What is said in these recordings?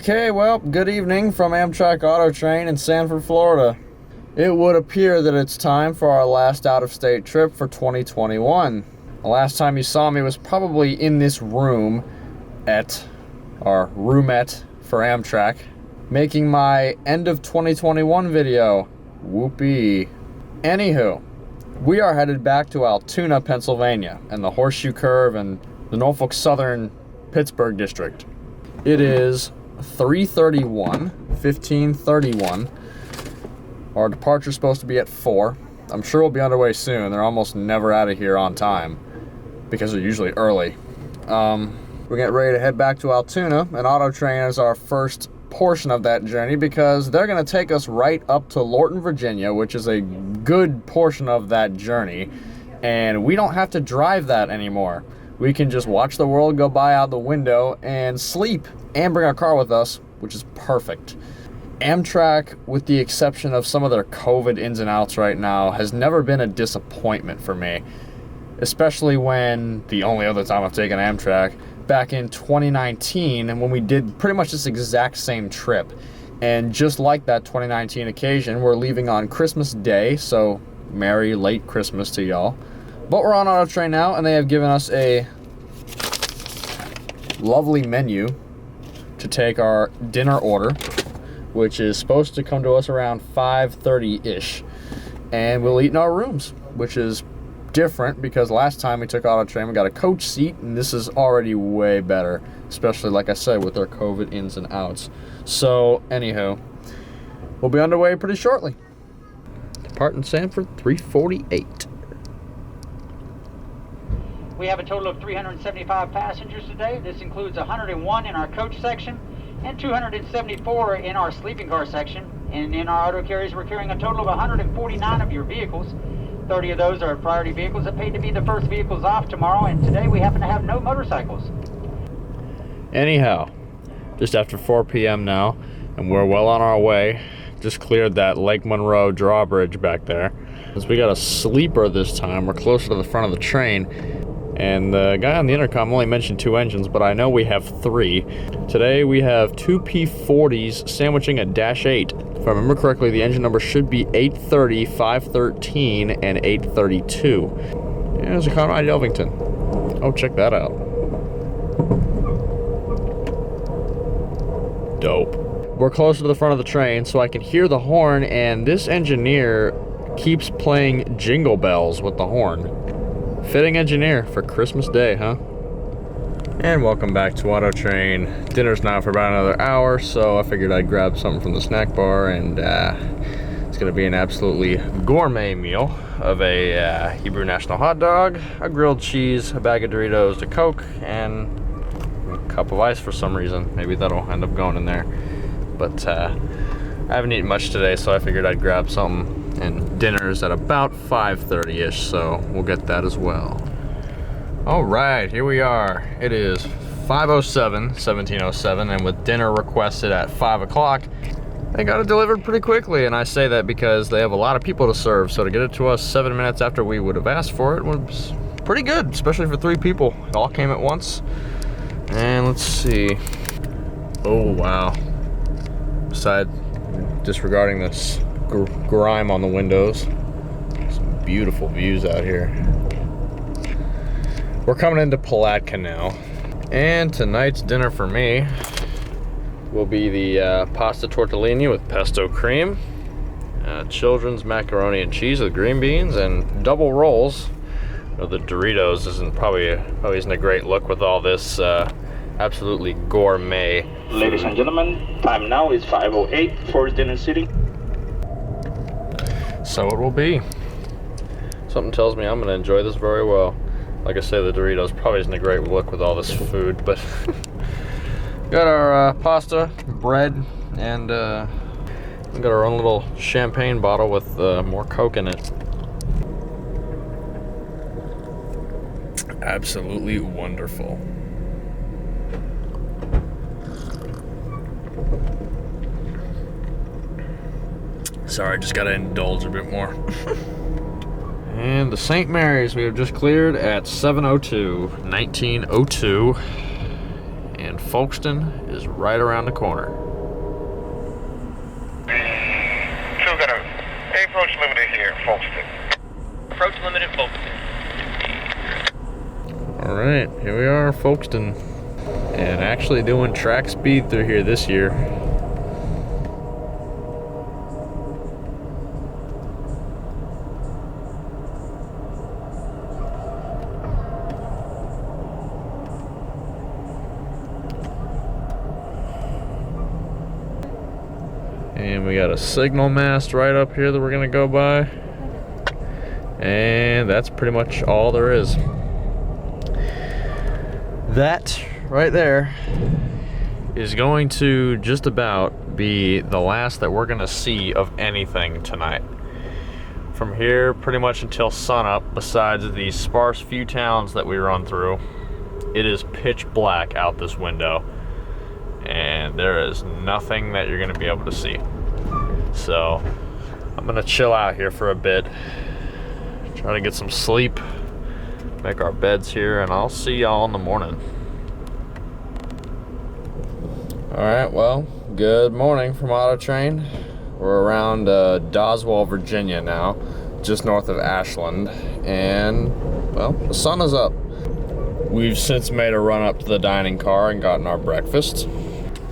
Okay, well, good evening from Amtrak Auto Train in Sanford, Florida. It would appear that it's time for our last out-of-state trip for 2021. The last time you saw me was probably in this room at our roomette for Amtrak, making my end of 2021 video. Whoopee. Anywho, we are headed back to Altoona, Pennsylvania, and the Horseshoe Curve and the Norfolk Southern Pittsburgh district. It is 15:31. Our departure's supposed to be at 4. I'm sure we'll be underway soon. They're almost never out of here on time because they're usually early. We're getting ready to head back to Altoona, and Auto Train is our first portion of that journey because they're going to take us right up to Lorton, Virginia, which is a good portion of that journey, and we don't have to drive that anymore. We can just watch the world go by out the window and sleep and bring our car with us, which is perfect. Amtrak, with the exception of some of their COVID ins and outs right now, has never been a disappointment for me, especially when the only other time I've taken Amtrak back in 2019, and when we did pretty much this exact same trip. And just like that 2019 occasion, we're leaving on Christmas Day, so merry late Christmas to y'all. But we're on Auto Train now, and they have given us a lovely menu to take our dinner order, which is supposed to come to us around 5:30-ish. And we'll eat in our rooms, which is different because last time we took Auto Train, we got a coach seat, and this is already way better, especially, like I said, with their COVID ins and outs. So, anywho, we'll be underway pretty shortly. Depart in Sanford, 3:48. We have a total of 375 passengers today. This includes 101 in our coach section and 274 in our sleeping car section. And in our auto carriers, we're carrying a total of 149 of your vehicles. 30 of those are priority vehicles that paid to be the first vehicles off tomorrow, and today we happen to have no motorcycles. Anyhow, just after 4 p.m. now, and we're well on our way. Just cleared that Lake Monroe drawbridge back there. As we got a sleeper this time, we're closer to the front of the train. And the guy on the intercom only mentioned 2 engines, but I know we have 3. Today we have 2 P40s sandwiching a Dash 8. If I remember correctly, the engine number should be 830, 513, and 832. Yeah, there's a Conrad Elvington. Oh, check that out. Dope. We're closer to the front of the train, so I can hear the horn, and this engineer keeps playing Jingle Bells with the horn. Fitting engineer for Christmas Day, huh? And welcome back to Auto Train. Dinner's now for about another hour, so I figured I'd grab something from the snack bar, and it's gonna be an absolutely gourmet meal of a Hebrew National hot dog, a grilled cheese, a bag of Doritos, a Coke, and a cup of ice for some reason. Maybe that'll end up going in there. But I haven't eaten much today, so I figured I'd grab something. And dinner's at about 5:30-ish, so we'll get that as well. All right, here we are. It is 17:07, and with dinner requested at 5 o'clock, they got it delivered pretty quickly. And I say that because they have a lot of people to serve, so to get it to us 7 minutes after we would have asked for it was pretty good, especially for 3 people. It all came at once. And let's see. Oh, wow. Besides disregarding this grime on the windows, some beautiful views out here. We're coming into Palatka now, and tonight's dinner for me will be the pasta tortellini with pesto cream, children's macaroni and cheese with green beans, and double rolls. The Doritos probably isn't a great look with all this absolutely gourmet food. Ladies and gentlemen, time now is 5:08 for dinner sitting. So it will be. Something tells me I'm going to enjoy this very well. Like I say, the Doritos probably isn't a great look with all this food, but got our pasta, bread, and we got our own little champagne bottle with more Coke in it. Absolutely wonderful. Sorry, just gotta indulge a bit more. And the St. Mary's we have just cleared at 7:02, 1902. And and Folkestone is right around the corner. Still got a approach limited here in Folkestone. Approach limited Folkestone. All right, here we are, Folkestone, and actually doing track speed through here this year. And we got a signal mast right up here that we're gonna go by. And that's pretty much all there is. That right there is going to just about be the last that we're gonna see of anything tonight. From here pretty much until sunup, besides these sparse few towns that we run through, it is pitch black out this window. And there is nothing that you're gonna be able to see. So I'm gonna chill out here for a bit, try to get some sleep, make our beds here, and I'll see y'all in the morning. All right, well, good morning from Auto Train. We're around Doswell, Virginia now, just north of Ashland, and well, the sun is up. We've since made a run up to the dining car and gotten our breakfast,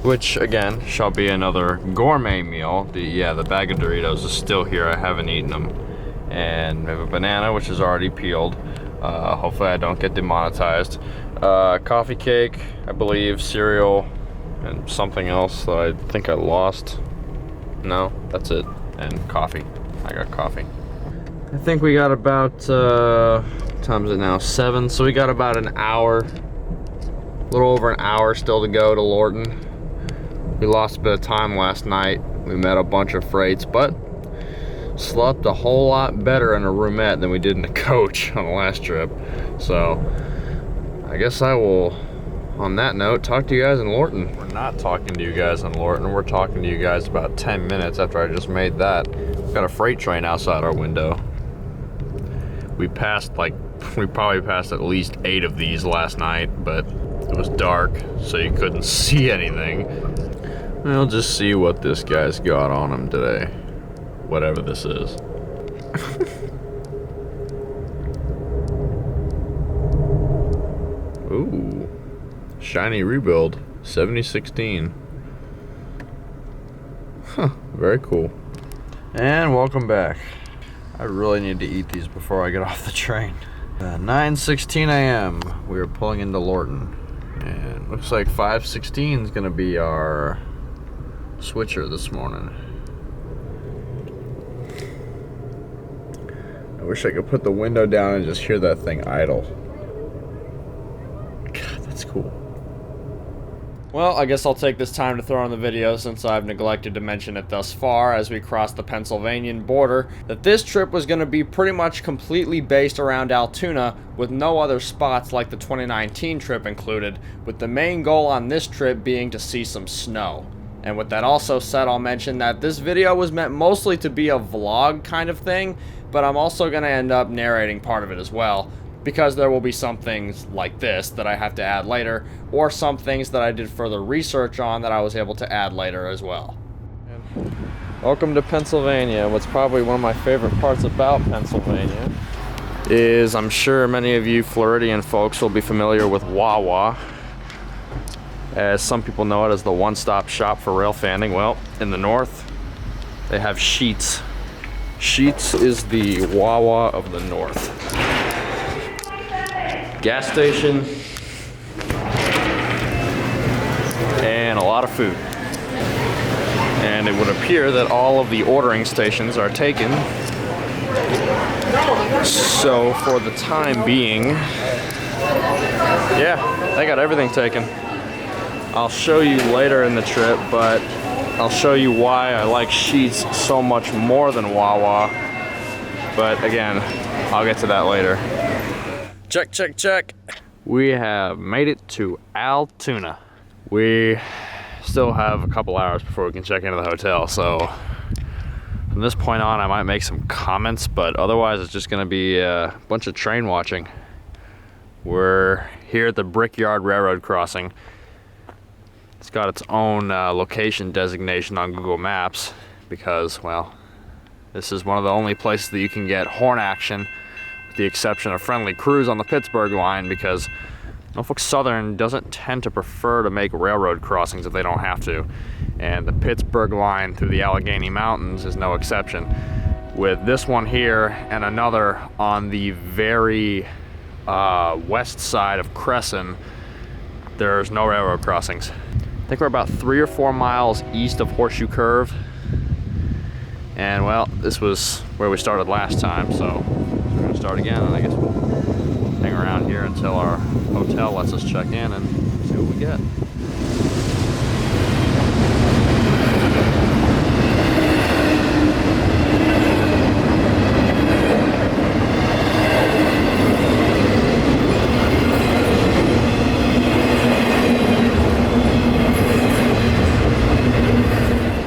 which again shall be another gourmet meal. The bag of Doritos is still here. I haven't eaten them. And we have a banana, which is already peeled. Hopefully I don't get demonetized. Coffee cake, I believe, cereal, and something else that I think I lost. No, that's it. And coffee. I got coffee. I think we got about, what time is it now? 7. So we got about an hour, a little over an hour still to go to Lorton. We lost a bit of time last night. We met a bunch of freights, but slept a whole lot better in a roomette than we did in a coach on the last trip. So I guess I will, on that note, talk to you guys in Lorton. We're not talking to you guys in Lorton. We're talking to you guys about 10 minutes after I just made that. We've got a freight train outside our window. We probably passed at least 8 of these last night, but it was dark, so you couldn't see anything. We'll just see what this guy's got on him today. Whatever this is. Ooh. Shiny rebuild. 7016. Huh. Very cool. And welcome back. I really need to eat these before I get off the train. 9:16 a.m. We are pulling into Lorton. And looks like 5:16 is going to be our switcher this morning. I wish I could put the window down and just hear that thing idle. God, that's cool. Well, I guess I'll take this time to throw in the video, since I've neglected to mention it thus far as we cross the Pennsylvanian border, that this trip was going to be pretty much completely based around Altoona, with no other spots like the 2019 trip included, with the main goal on this trip being to see some snow. And with that also said, I'll mention that this video was meant mostly to be a vlog kind of thing, but I'm also going to end up narrating part of it as well, because there will be some things like this that I have to add later, or some things that I did further research on that I was able to add later as well. Welcome to Pennsylvania. What's probably one of my favorite parts about Pennsylvania is, I'm sure many of you Floridian folks will be familiar with Wawa, as some people know it as the one-stop shop for rail fanning. Well, in the north, they have Sheetz. Sheetz is the Wawa of the north. Gas station, and a lot of food. And it would appear that all of the ordering stations are taken. So for the time being, yeah, they got everything taken. I'll show you later in the trip, but I'll show you why I like Sheetz so much more than Wawa. But again, I'll get to that later. Check, check, check. We have made it to Altoona. We still have a couple hours before we can check into the hotel, so from this point on I might make some comments, but otherwise it's just gonna be a bunch of train watching. We're here at the Brickyard Railroad crossing. It's got its own location designation on Google Maps because, well, this is one of the only places that you can get horn action, with the exception of friendly crews on the Pittsburgh line, because Norfolk Southern doesn't tend to prefer to make railroad crossings if they don't have to. And the Pittsburgh line through the Allegheny Mountains is no exception. With this one here and another on the very west side of Crescent, there's no railroad crossings. I think we're about 3 or 4 miles east of Horseshoe Curve. And well, this was where we started last time, so we're gonna start again, and I guess we'll hang around here until our hotel lets us check in and see what we get.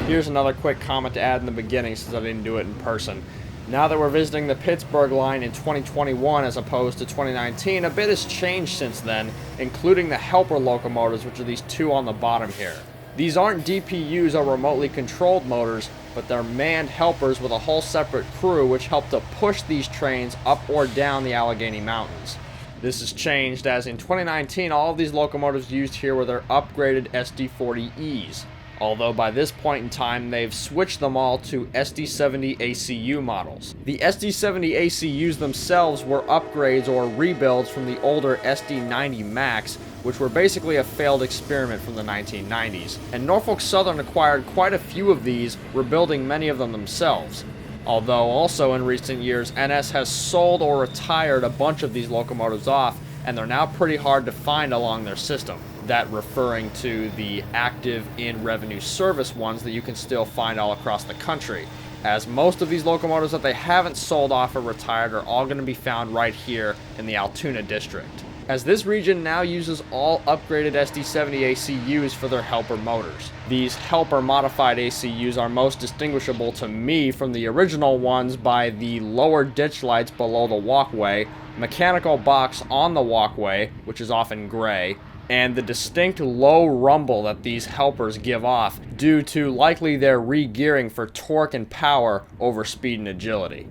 Here's another quick comment to add in the beginning, since I didn't do it in person. Now that we're visiting the Pittsburgh line in 2021 as opposed to 2019, a bit has changed since then, including the helper locomotives, which are these two on the bottom here. These aren't DPUs or remotely controlled motors, but they're manned helpers with a whole separate crew which help to push these trains up or down the Allegheny Mountains. This has changed, as in 2019 all of these locomotives used here were their upgraded SD40Es. Although by this point in time they've switched them all to SD70 ACU models. The SD70 ACUs themselves were upgrades or rebuilds from the older SD90 Max, which were basically a failed experiment from the 1990s, and Norfolk Southern acquired quite a few of these, rebuilding many of them themselves. Although also in recent years NS has sold or retired a bunch of these locomotives off, and they're now pretty hard to find along their system. That referring to the active in-revenue service ones that you can still find all across the country, as most of these locomotives that they haven't sold off or retired are all going to be found right here in the Altoona district, as this region now uses all upgraded SD70 ACUs for their helper motors. These helper modified ACUs are most distinguishable to me from the original ones by the lower ditch lights below the walkway, mechanical box on the walkway, which is often gray, and the distinct low rumble that these helpers give off due to likely their re-gearing for torque and power over speed and agility.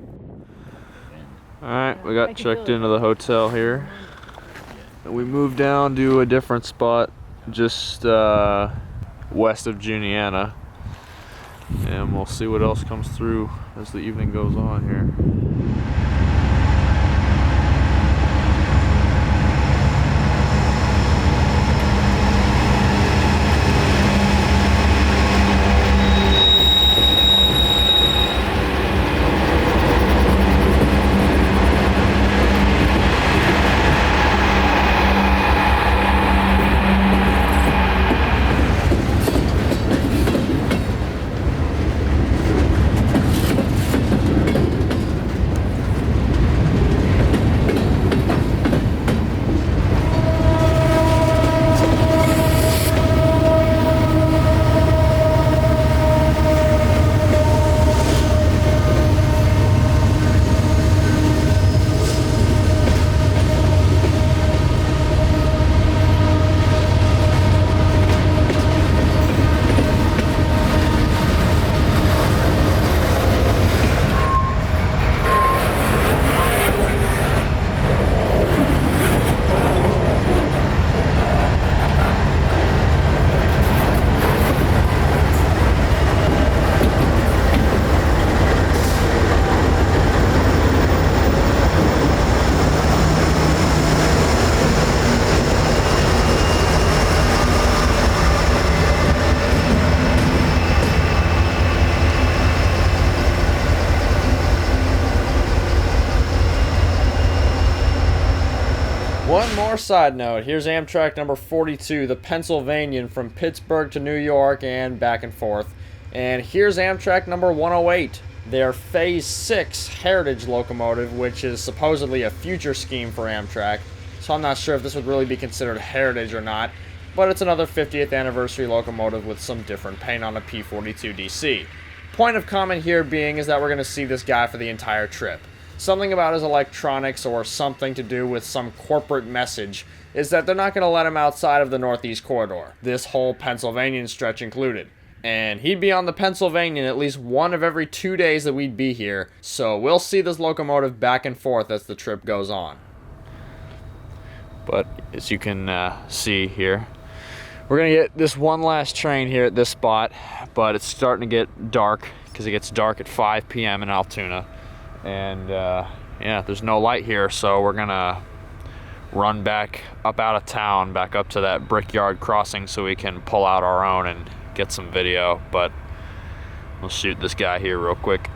Alright, we got checked into the hotel here. We moved down to a different spot just west of Juniana, and we'll see what else comes through as the evening goes on here. One more side note, here's Amtrak number 42, the Pennsylvanian from Pittsburgh to New York and back and forth. And here's Amtrak number 108, their Phase 6 Heritage locomotive, which is supposedly a future scheme for Amtrak. So I'm not sure if this would really be considered heritage or not, but it's another 50th anniversary locomotive with some different paint on a P42DC. Point of comment here being is that we're going to see this guy for the entire trip. something about his electronics or something to do with some corporate message, is that they're not going to let him outside of the Northeast Corridor, this whole Pennsylvania stretch included. And he'd be on the Pennsylvania at least one of every 2 days that we'd be here, so we'll see this locomotive back and forth as the trip goes on. But as you can see here, we're going to get this one last train here at this spot, but it's starting to get dark because it gets dark at 5 p.m. in Altoona. And yeah, there's no light here, so we're going to run back up out of town, back up to that Brickyard crossing so we can pull out our own and get some video. But we'll shoot this guy here real quick.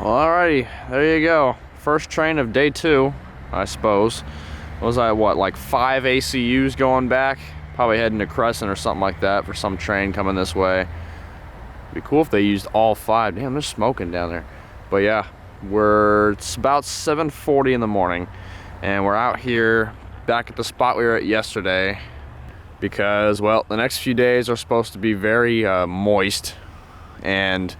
Alrighty, there you go. First train of day 2, I suppose. Was I what, like 5 ACUs going back? Probably heading to Crescent or something like that for some train coming this way. Be cool if they used all 5. Damn, they're smoking down there. But yeah, it's about 7:40 in the morning, and we're out here back at the spot we were at yesterday because, well, the next few days are supposed to be very moist, and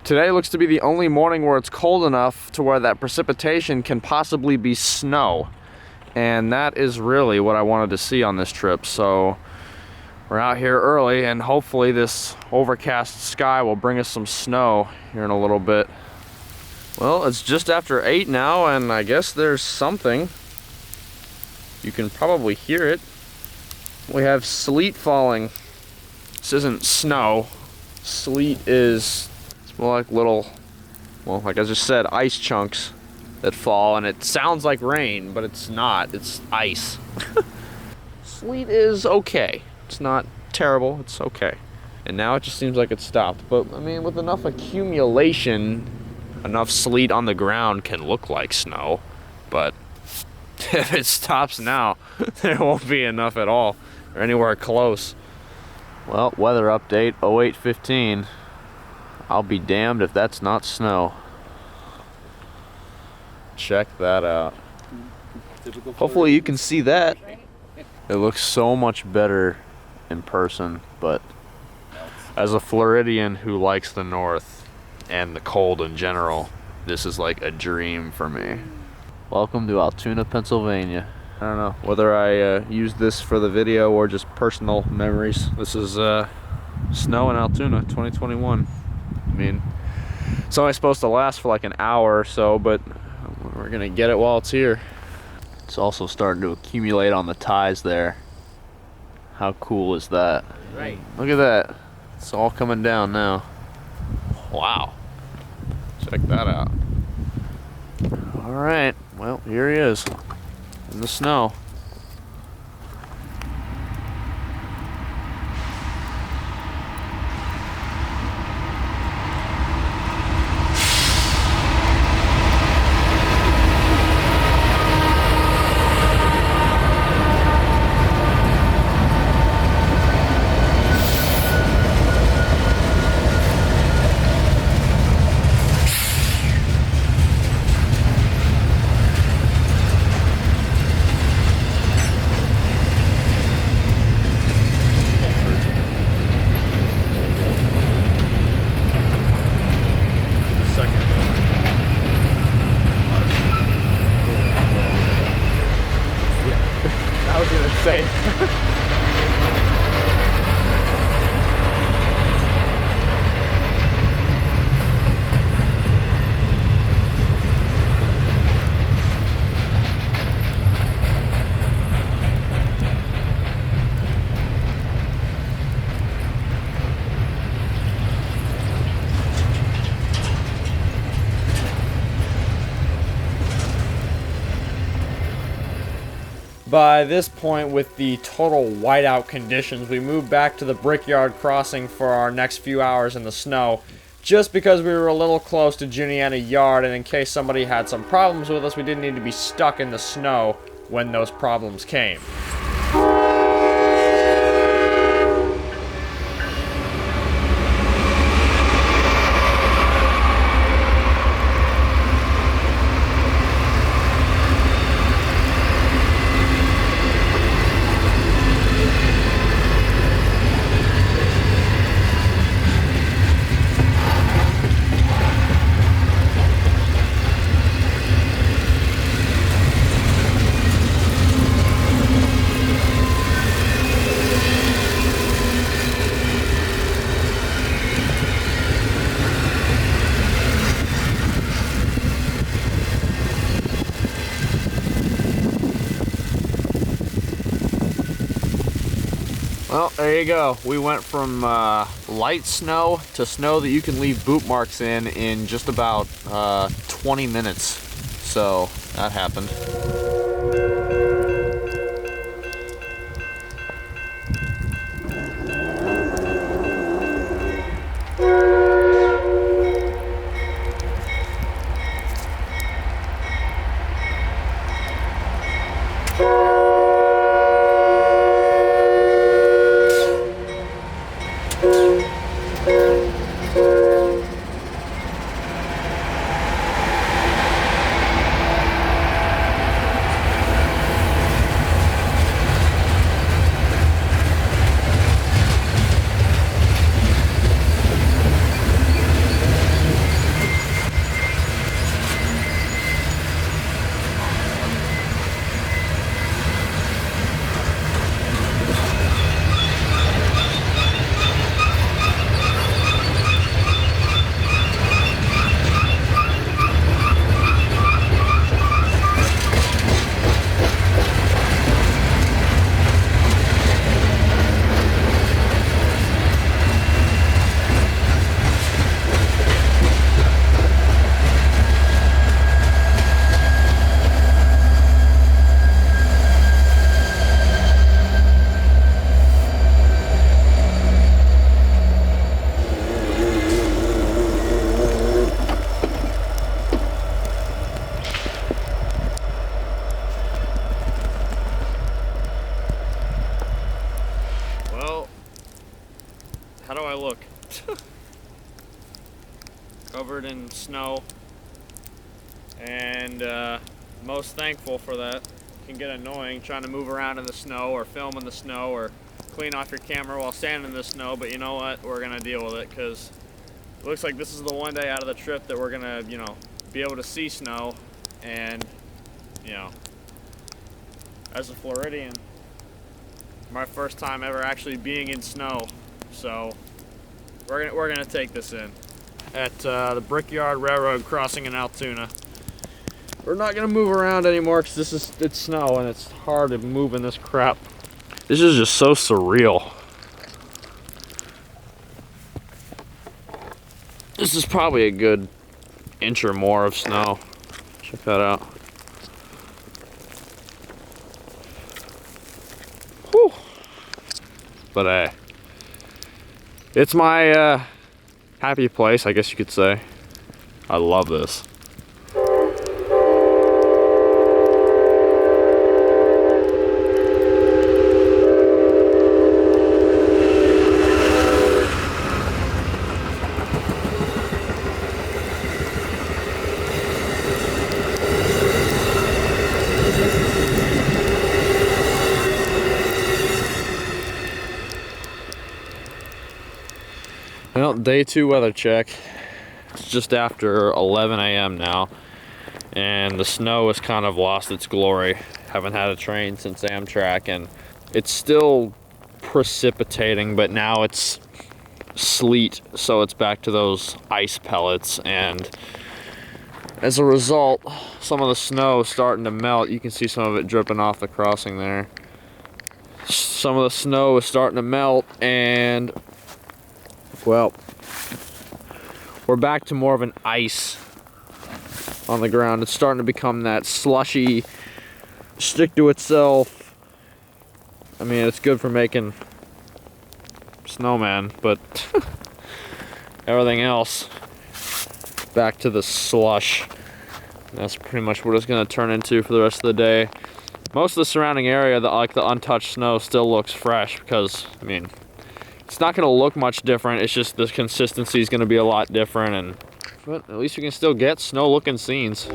today looks to be the only morning where it's cold enough to where that precipitation can possibly be snow. And that is really what I wanted to see on this trip. So we're out here early, and hopefully this overcast sky will bring us some snow here in a little bit. Well, it's just after 8 now, and I guess there's something. You can probably hear it. We have sleet falling. This isn't snow. Sleet is, it's more like little, well, like I just said, ice chunks that fall, and it sounds like rain, but it's not. It's ice. Sleet is okay. It's not terrible. It's okay. And now it just seems like it stopped. But, I mean, with enough accumulation, enough sleet on the ground can look like snow. But if it stops now, there won't be enough at all, or anywhere close. Well, weather update, 08:15. I'll be damned if that's not snow. Check that out. Hopefully you can see that. It looks so much better in person, but as a Floridian who likes the north and the cold in general, this is like a dream for me. Welcome to Altoona, Pennsylvania. I don't know whether I use this for the video or just personal memories. This is snow in Altoona 2021. I mean, it's only supposed to last for like an hour or so, but we're gonna get it while it's here. It's also starting to accumulate on the ties there. How cool is that? Right. Look at that. It's all coming down now. Wow. Check that out. All right. Well, here he is in the snow. By this point, with the total whiteout conditions, we moved back to the Brickyard crossing for our next few hours in the snow, just because we were a little close to Juniata Yard, and in case somebody had some problems with us, we didn't need to be stuck in the snow when those problems came. Well, there you go. We went from light snow to snow that you can leave boot marks in just about 20 minutes. So that happened. covered in snow, and most thankful for that. It can get annoying trying to move around in the snow or film in the snow or clean off your camera while standing in the snow, but you know what? We're gonna deal with it because it looks like this is the one day out of the trip that we're gonna, you know, be able to see snow. And, you know, as a Floridian, my first time ever actually being in snow, so we're gonna take this in at the Brickyard Railroad crossing in Altoona. We're not gonna move around anymore because it's snow and it's hard to move in this crap. This is just so surreal. This is probably a good inch or more of snow. Check that out. Whew. But it's my happy place, I guess you could say. I love this. Well, day 2 weather check. It's just after 11 a.m. now, and the snow has kind of lost its glory. Haven't had a train since Amtrak, and it's still precipitating, but now it's sleet, so it's back to those ice pellets, and as a result, some of the snow is starting to melt. You can see some of it dripping off the crossing there. Some of the snow is starting to melt, and well, we're back to more of an ice on the ground. It's starting to become that slushy, stick to itself. I mean, it's good for making snowman, but everything else, back to the slush. That's pretty much what it's going to turn into for the rest of the day. Most of the surrounding area, like the untouched snow, still looks fresh because, I mean, it's not going to look much different. It's just the consistency is going to be a lot different, but at least you can still get snow-looking scenes.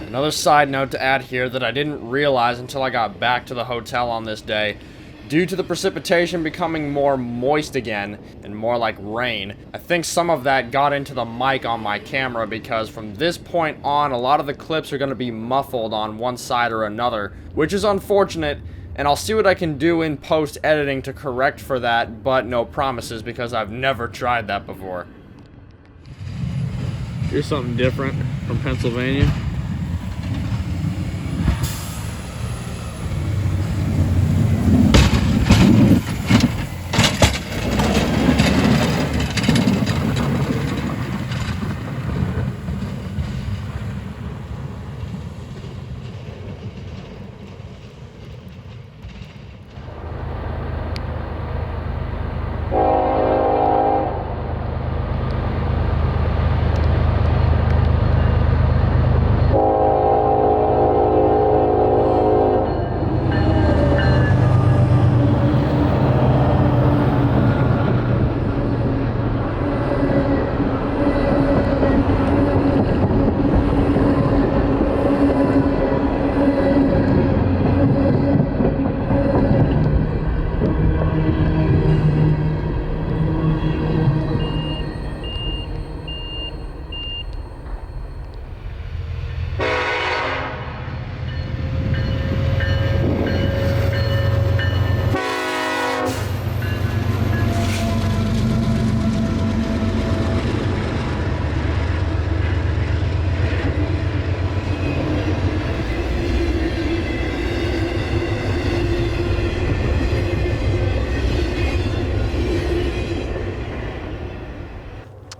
Another side note to add here that I didn't realize until I got back to the hotel on this day. Due to the precipitation becoming more moist again and more like rain, I think some of that got into the mic on my camera because from this point on, a lot of the clips are going to be muffled on one side or another, which is unfortunate, and I'll see what I can do in post-editing to correct for that, but no promises because I've never tried that before. Here's something different from Pennsylvania.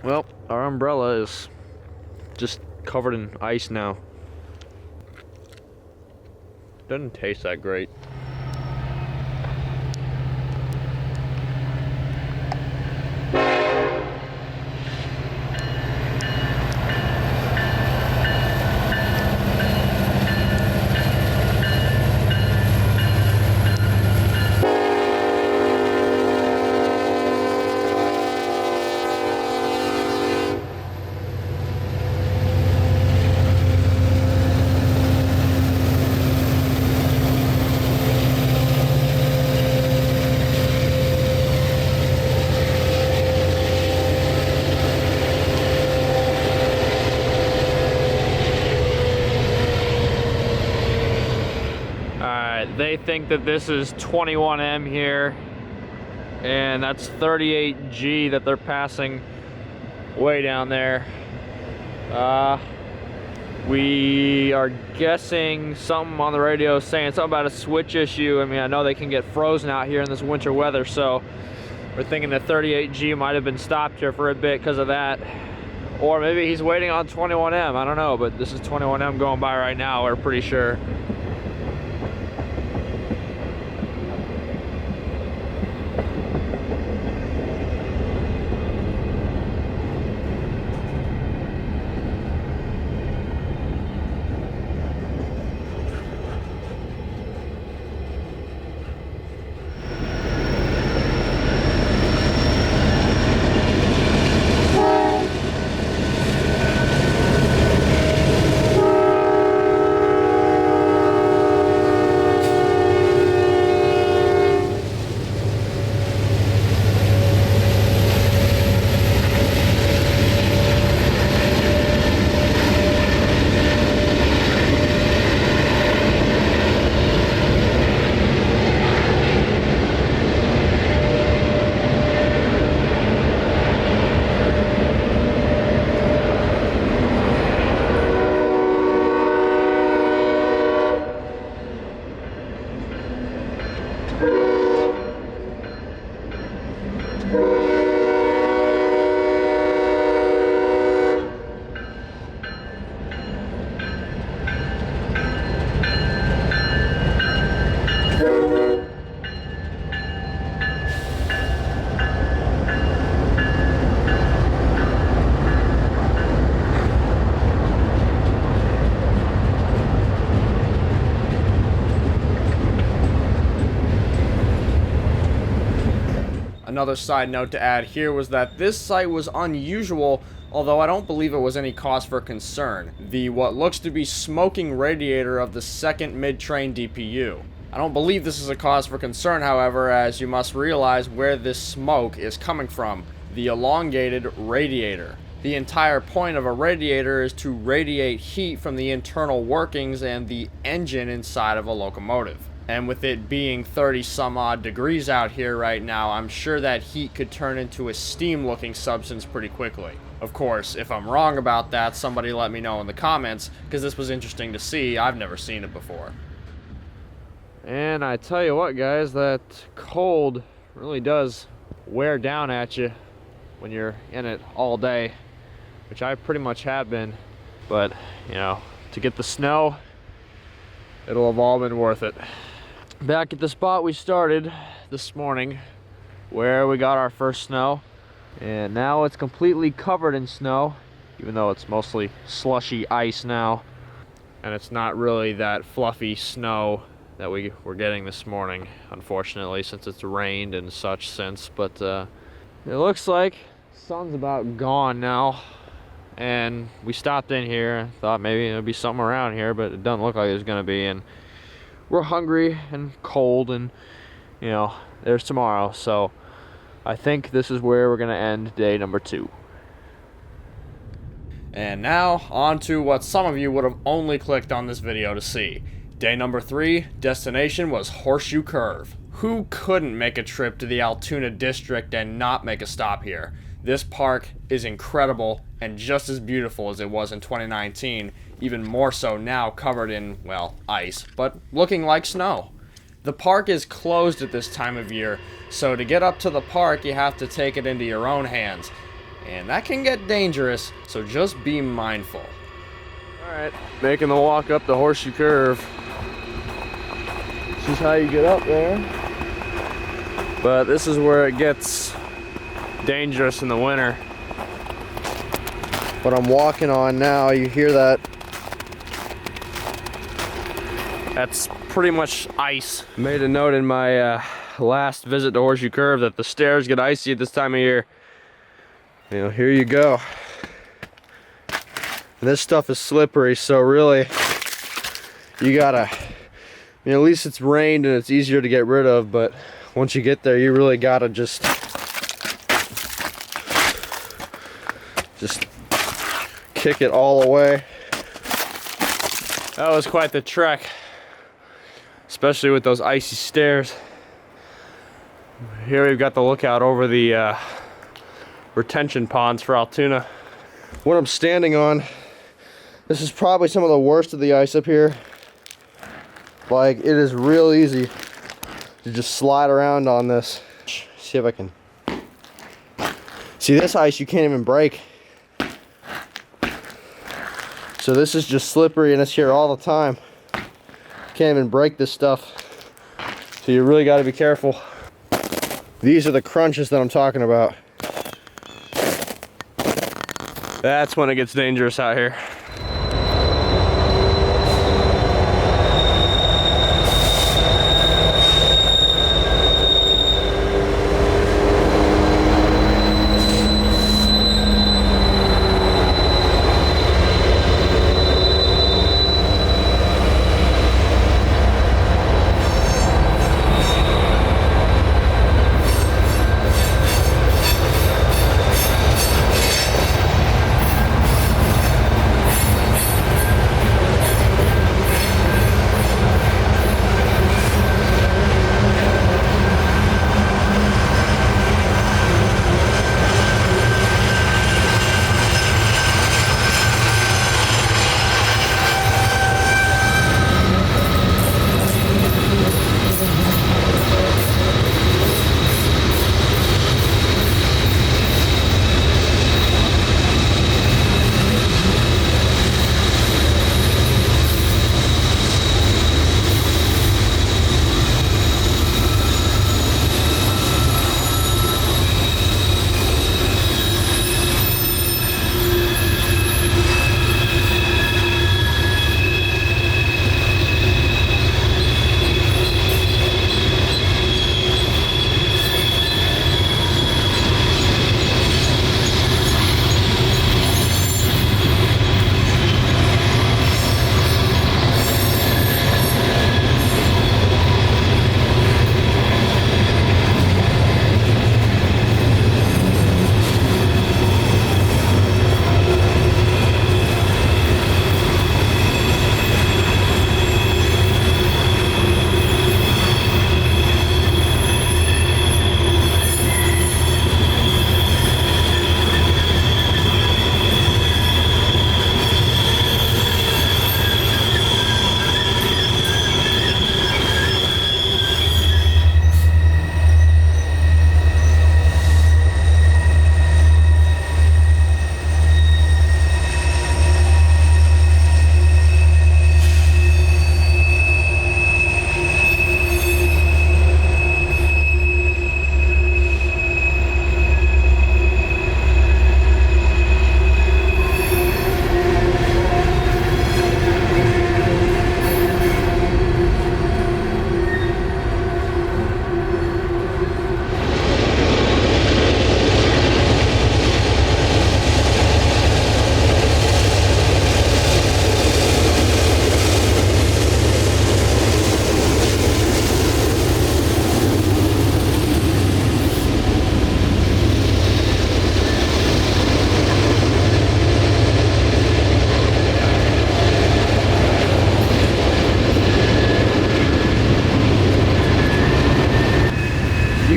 Well, our umbrella is just covered in ice now. Doesn't taste that great. They think that this is 21M here, and that's 38G that they're passing way down there. We are guessing something on the radio saying something about a switch issue. I mean, I know they can get frozen out here in this winter weather, so we're thinking that 38G might have been stopped here for a bit because of that. Or maybe he's waiting on 21M, I don't know, but this is 21M going by right now, we're pretty sure. Another side note to add here was that this site was unusual, although I don't believe it was any cause for concern. The what looks to be smoking radiator of the second mid-train DPU. I don't believe this is a cause for concern, however, as you must realize where this smoke is coming from. The elongated radiator. The entire point of a radiator is to radiate heat from the internal workings and the engine inside of a locomotive. And with it being 30 some odd degrees out here right now, I'm sure that heat could turn into a steam looking substance pretty quickly. Of course, if I'm wrong about that, somebody let me know in the comments, because this was interesting to see. I've never seen it before. And I tell you what, guys, that cold really does wear down at you when you're in it all day, which I pretty much have been. But, you know, to get the snow, it'll have all been worth it. Back at the spot we started this morning, where we got our first snow, and now it's completely covered in snow, even though it's mostly slushy ice now, and it's not really that fluffy snow that we were getting this morning, unfortunately, since it's rained and such since. But it looks like the sun's about gone now, and we stopped in here, thought maybe there'd be something around here, but it doesn't look like there's gonna be. And we're hungry and cold, and you know, there's tomorrow, so I think this is where we're gonna end day number 2. And now on to what some of you would have only clicked on this video to see. Day number 3, destination was Horseshoe Curve. Who couldn't make a trip to the Altoona district and not make a stop here? This park is incredible and just as beautiful as it was in 2019, even more so now, covered in, well, ice, but looking like snow. The park is closed at this time of year, so to get up to the park you have to take it into your own hands, and that can get dangerous, so just be mindful. Alright, making the walk up the Horseshoe Curve. This is how you get up there. But this is where it gets dangerous in the winter. What I'm walking on now, you hear that? That's pretty much ice. Made a note in my last visit to Horseshoe Curve that the stairs get icy at this time of year. You know, here you go. And this stuff is slippery, so really, you gotta, you know, at least it's rained and it's easier to get rid of, but once you get there, you really gotta just kick it all away. That was quite the trek. especially with those icy stairs. Here we've got the lookout over the retention ponds for Altoona. What I'm standing on, this is probably some of the worst of the ice up here. Like, it is real easy to just slide around on this. See if I can. See, this ice you can't even break. So this is just slippery and it's here all the time. Can't even break this stuff. So you really got to be careful. These are the crunches that I'm talking about. That's when it gets dangerous out here.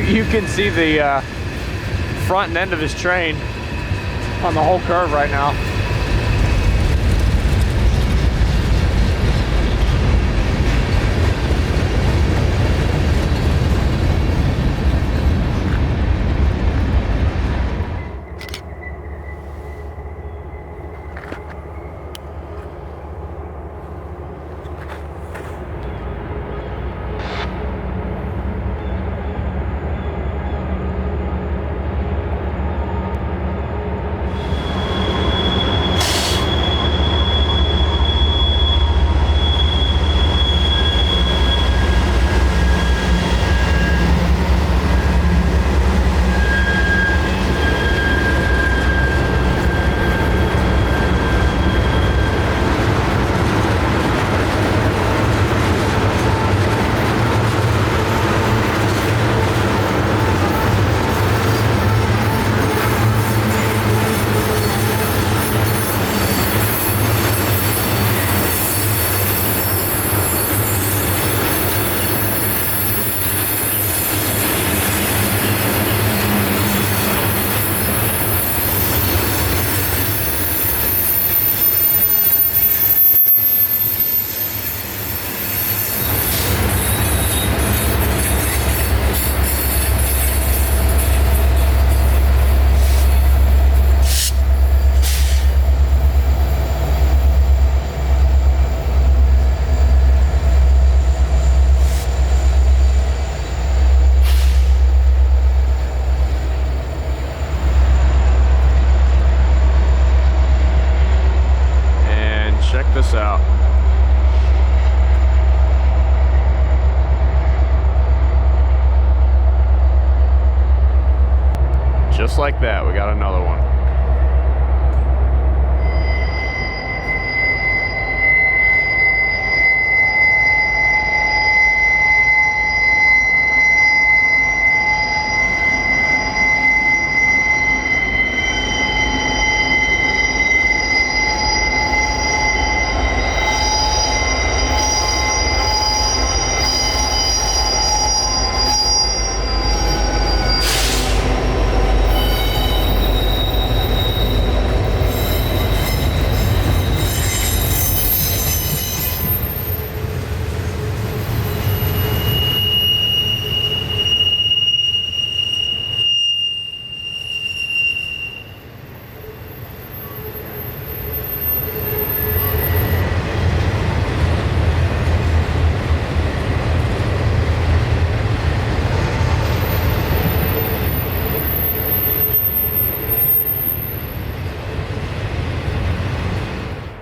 You can see the front end of his train on the whole curve right now. this out. Just like that, we got another one.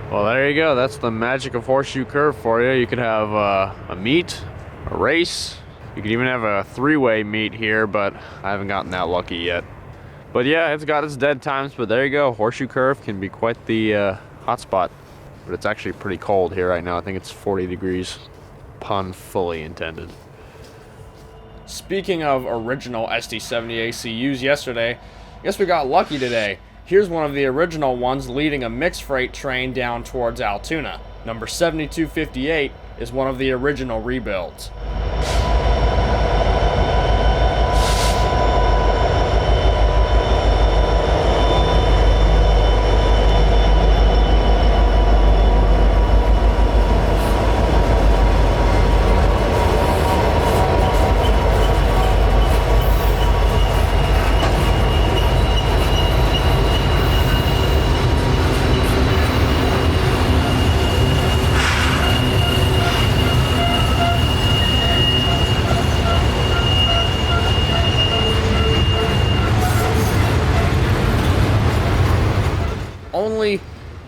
Well, there you go. That's the magic of Horseshoe Curve for you. You could have a meet, a race. You could even have a three-way meet here, but I haven't gotten that lucky yet. But yeah, it's got its dead times, but there you go. Horseshoe Curve can be quite the hot spot. But it's actually pretty cold here right now. I think it's 40 degrees. Pun fully intended. Speaking of original SD70 ACUs yesterday, I guess we got lucky today. Here's one of the original ones leading a mixed freight train down towards Altoona. Number 7258 is one of the original rebuilds.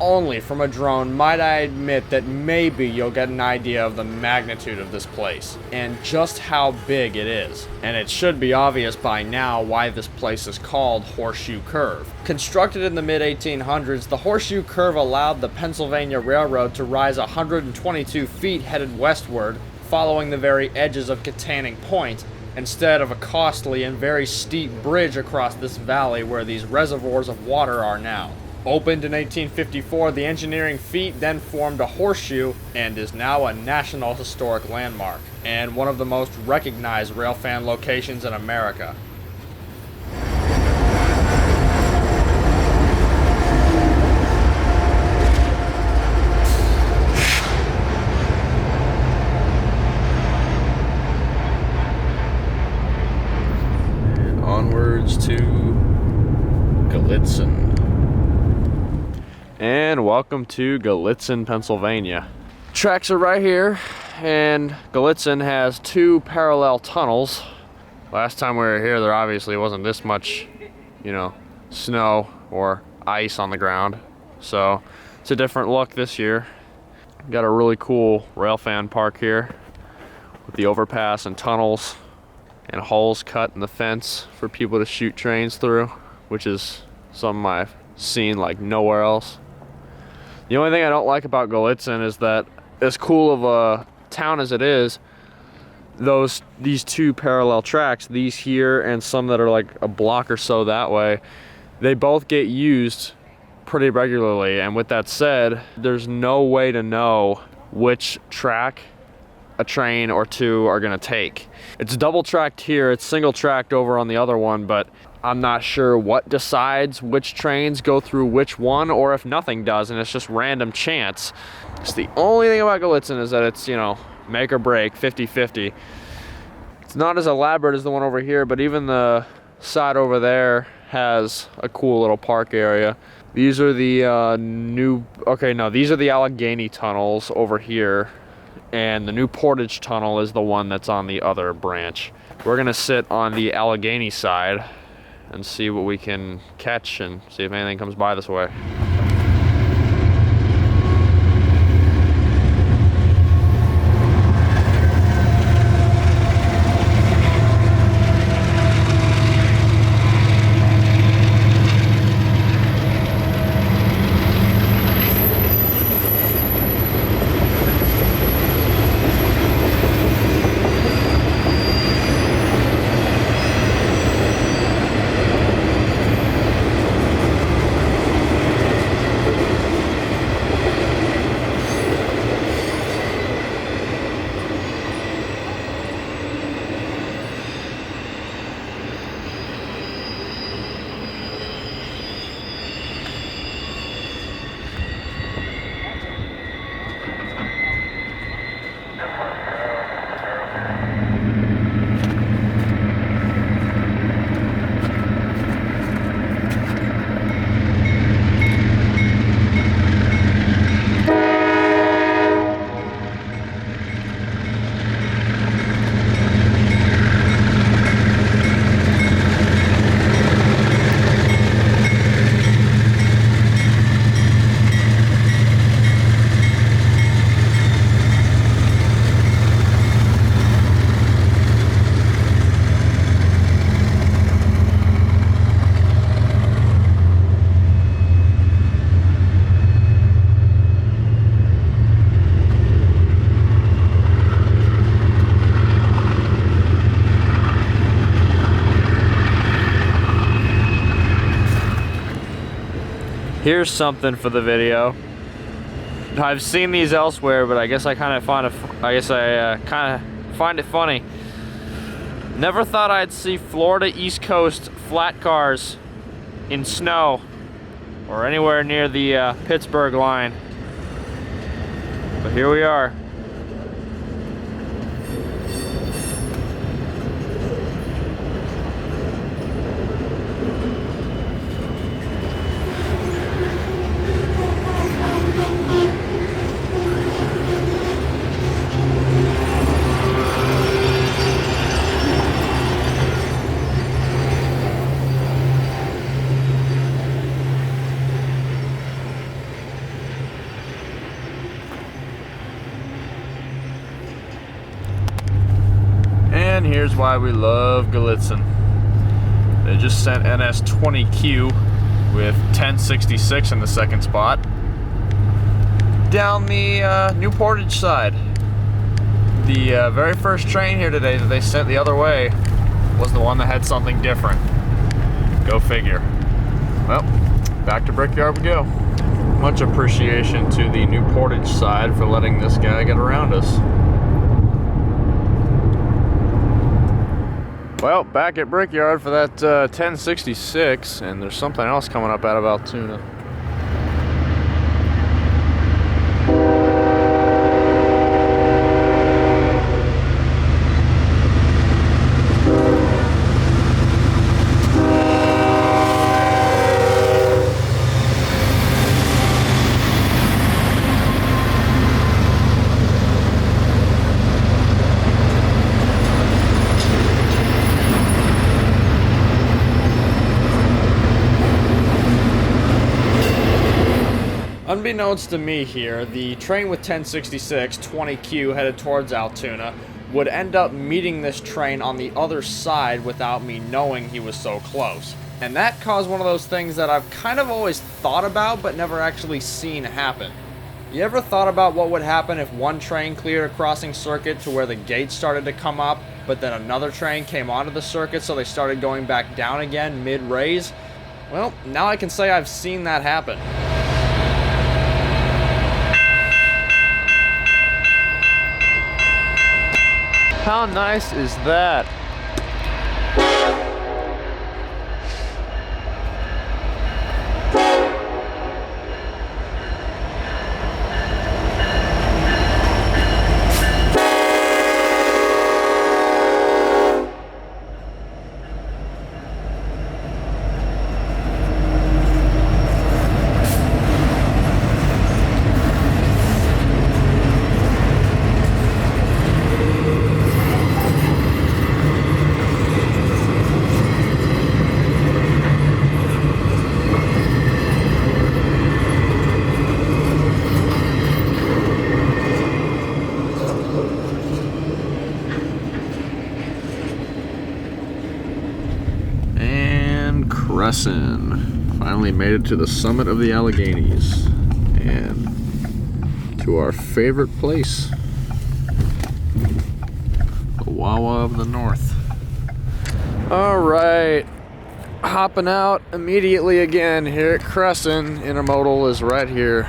Only from a drone might I admit that maybe you'll get an idea of the magnitude of this place and just how big it is. And it should be obvious by now why this place is called Horseshoe Curve. Constructed in the mid-1800s, the Horseshoe Curve allowed the Pennsylvania Railroad to rise 122 feet headed westward, following the very edges of Katanning Point, instead of a costly and very steep bridge across this valley where these reservoirs of water are now. Opened in 1854, the engineering feat then formed a horseshoe and is now a National Historic Landmark and one of the most recognized railfan locations in America. And onwards to Glitzen. And welcome to Glitzen, Pennsylvania. Tracks are right here, and Glitzen has two parallel tunnels. Last time we were here, there obviously wasn't this much, snow or ice on the ground. So it's a different look this year. Got a really cool railfan park here with the overpass and tunnels and holes cut in the fence for people to shoot trains through, which is something I've seen like nowhere else. The only thing I don't like about Glitzen is that, as cool of a town as it is, these two parallel tracks, these here and some that are like a block or so that way, they both get used pretty regularly. And with that said, there's no way to know which track a train or two are gonna take. It's double tracked here, it's single tracked over on the other one, but I'm not sure what decides which trains go through which one, or if nothing does and it's just random chance. It's the only thing about Glitzen is that it's, make or break, 50-50. It's not as elaborate as the one over here, but even the side over there has a cool little park area. These are the these are the Allegheny tunnels over here, and the new Portage tunnel is the one that's on the other branch. We're gonna sit on the Allegheny side and see what we can catch and see if anything comes by this way. Here's something for the video. I've seen these elsewhere, but I guess I kind of find it funny. Never thought I'd see Florida East Coast flat cars in snow or anywhere near the Pittsburgh line. But here we are. And here's why we love Glitzen. They just sent NS20Q with 1066 in the second spot down the New Portage side. The very first train here today that they sent the other way was the one that had something different. Go figure. Well, back to Brickyard we go. Much appreciation to the New Portage side for letting this guy get around us. Well, back at Brickyard for that 1066, and there's something else coming up out of Altoona. Unbeknownst to me here, the train with 1066, 20Q, headed towards Altoona, would end up meeting this train on the other side without me knowing he was so close. And that caused one of those things that I've kind of always thought about but never actually seen happen. You ever thought about what would happen if one train cleared a crossing circuit to where the gates started to come up, but then another train came onto the circuit so they started going back down again mid-raise? Well, now I can say I've seen that happen. How nice is that? Crescent. Finally made it to the summit of the Alleghenies and to our favorite place, the Wawa of the North. Alright, hopping out immediately again here at Crescent. Intermodal is right here.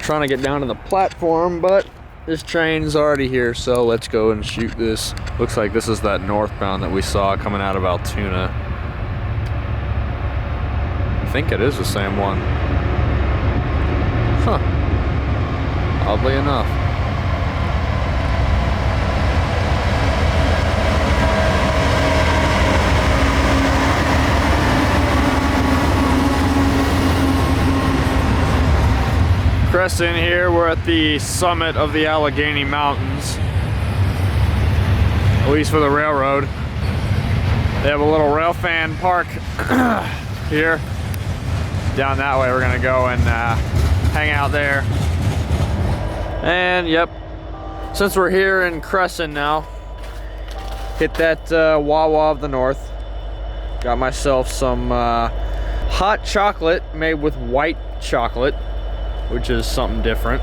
Trying to get down to the platform, but this train's already here, so let's go and shoot this. Looks like this is that northbound that we saw coming out of Altoona. I think it is the same one. Huh. Oddly enough. Crescent here, we're at the summit of the Allegheny Mountains. At least for the railroad. They have a little rail fan park here. Down that way we're gonna go and hang out there. And yep, since we're here in Crescent now, hit that Wawa of the North. Got myself some hot chocolate made with white chocolate, which is something different.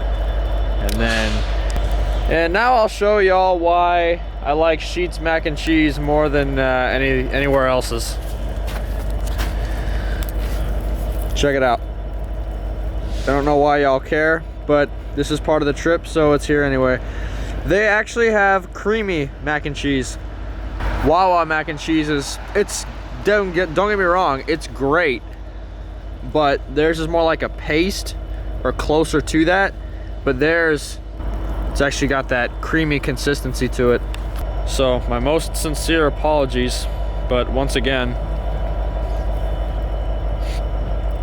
And now I'll show y'all why I like Sheetz mac and cheese more than anywhere else's. Check it out. I don't know why y'all care, but this is part of the trip, so it's here anyway. They actually have creamy mac and cheese. Wawa mac and cheese don't get me wrong, it's great, but theirs is more like a paste or closer to that, but theirs, it's actually got that creamy consistency to it. So my most sincere apologies, but once again,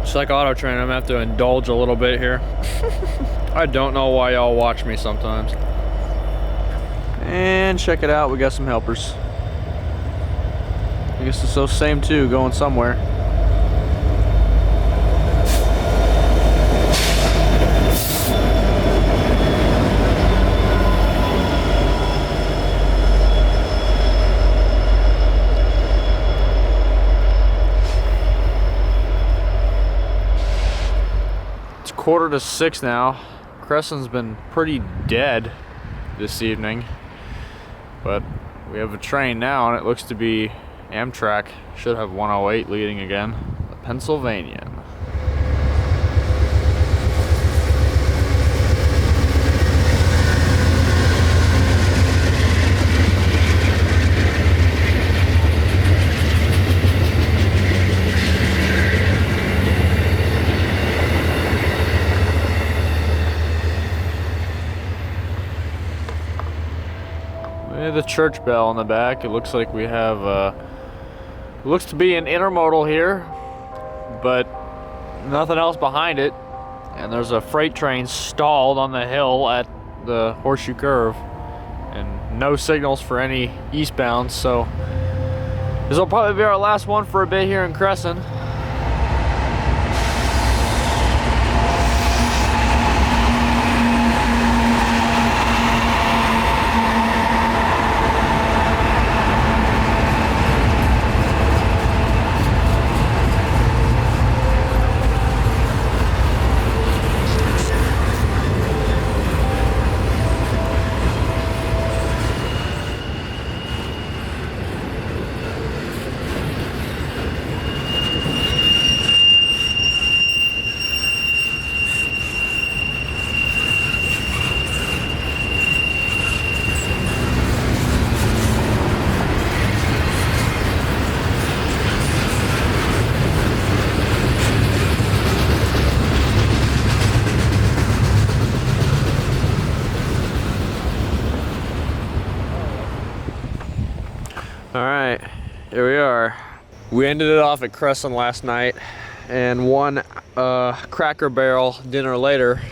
it's like Auto Train, I'm gonna have to indulge a little bit here. I don't know why y'all watch me sometimes. And check it out, we got some helpers. I guess it's those same two going somewhere. It's 5:45 now. Crescent's been pretty dead this evening, but we have a train now and it looks to be Amtrak. Should have 108 leading again. The Pennsylvania. We have the church bell in the back. It looks like we have looks to be an intermodal here, but nothing else behind it. And there's a freight train stalled on the hill at the Horseshoe Curve, and no signals for any eastbound. So this will probably be our last one for a bit here in Crescent. Alright, here we are. We ended it off at Crescent last night, and one Cracker Barrel dinner later,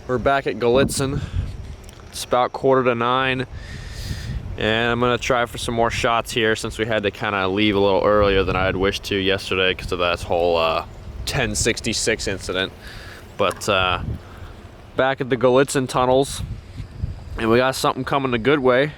we're back at Glitzen. It's about 8:45, and I'm gonna try for some more shots here since we had to kind of leave a little earlier than I had wished to yesterday because of that whole 1066 incident. But back at the Glitzen tunnels, and we got something coming the good way.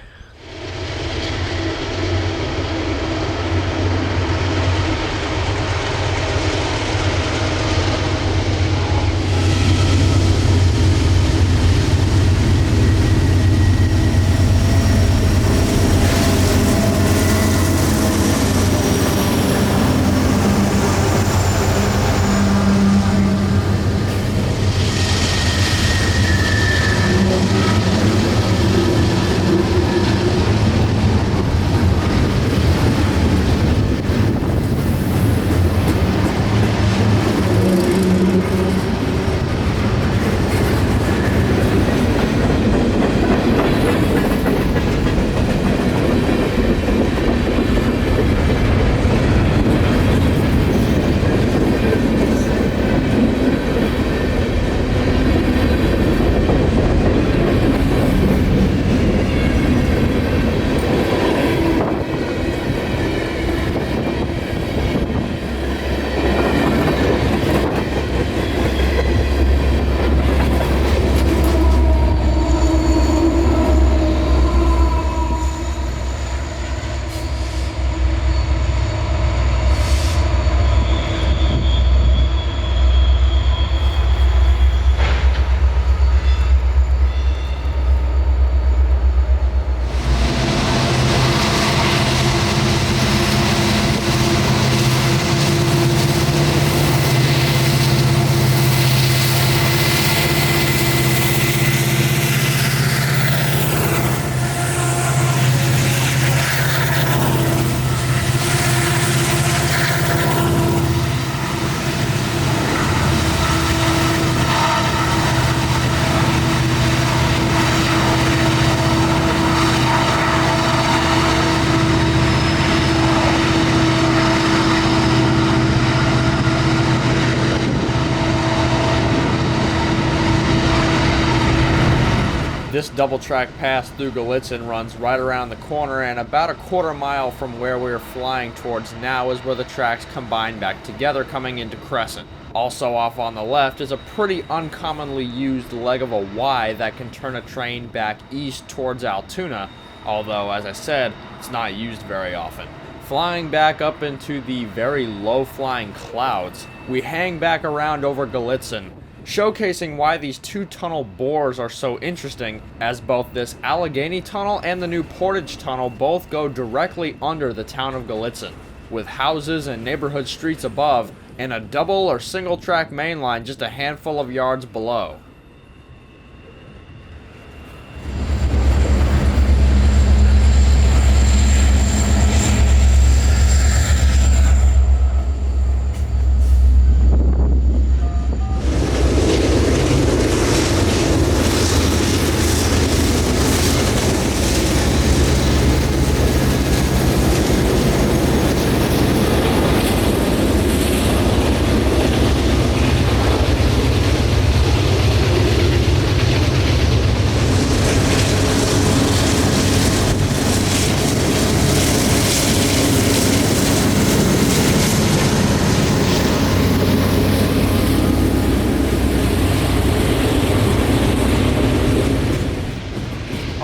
This double track pass through Glitzen runs right around the corner, and about a quarter mile from where we're flying towards now is where the tracks combine back together coming into Crescent. Also off on the left is a pretty uncommonly used leg of a Y that can turn a train back east towards Altoona, although, as I said, it's not used very often. Flying back up into the very low-flying clouds, we hang back around over Glitzen, showcasing why these two tunnel bores are so interesting, as both this Allegheny Tunnel and the new Portage Tunnel both go directly under the town of Glitzen, with houses and neighborhood streets above, and a double or single track main line just a handful of yards below.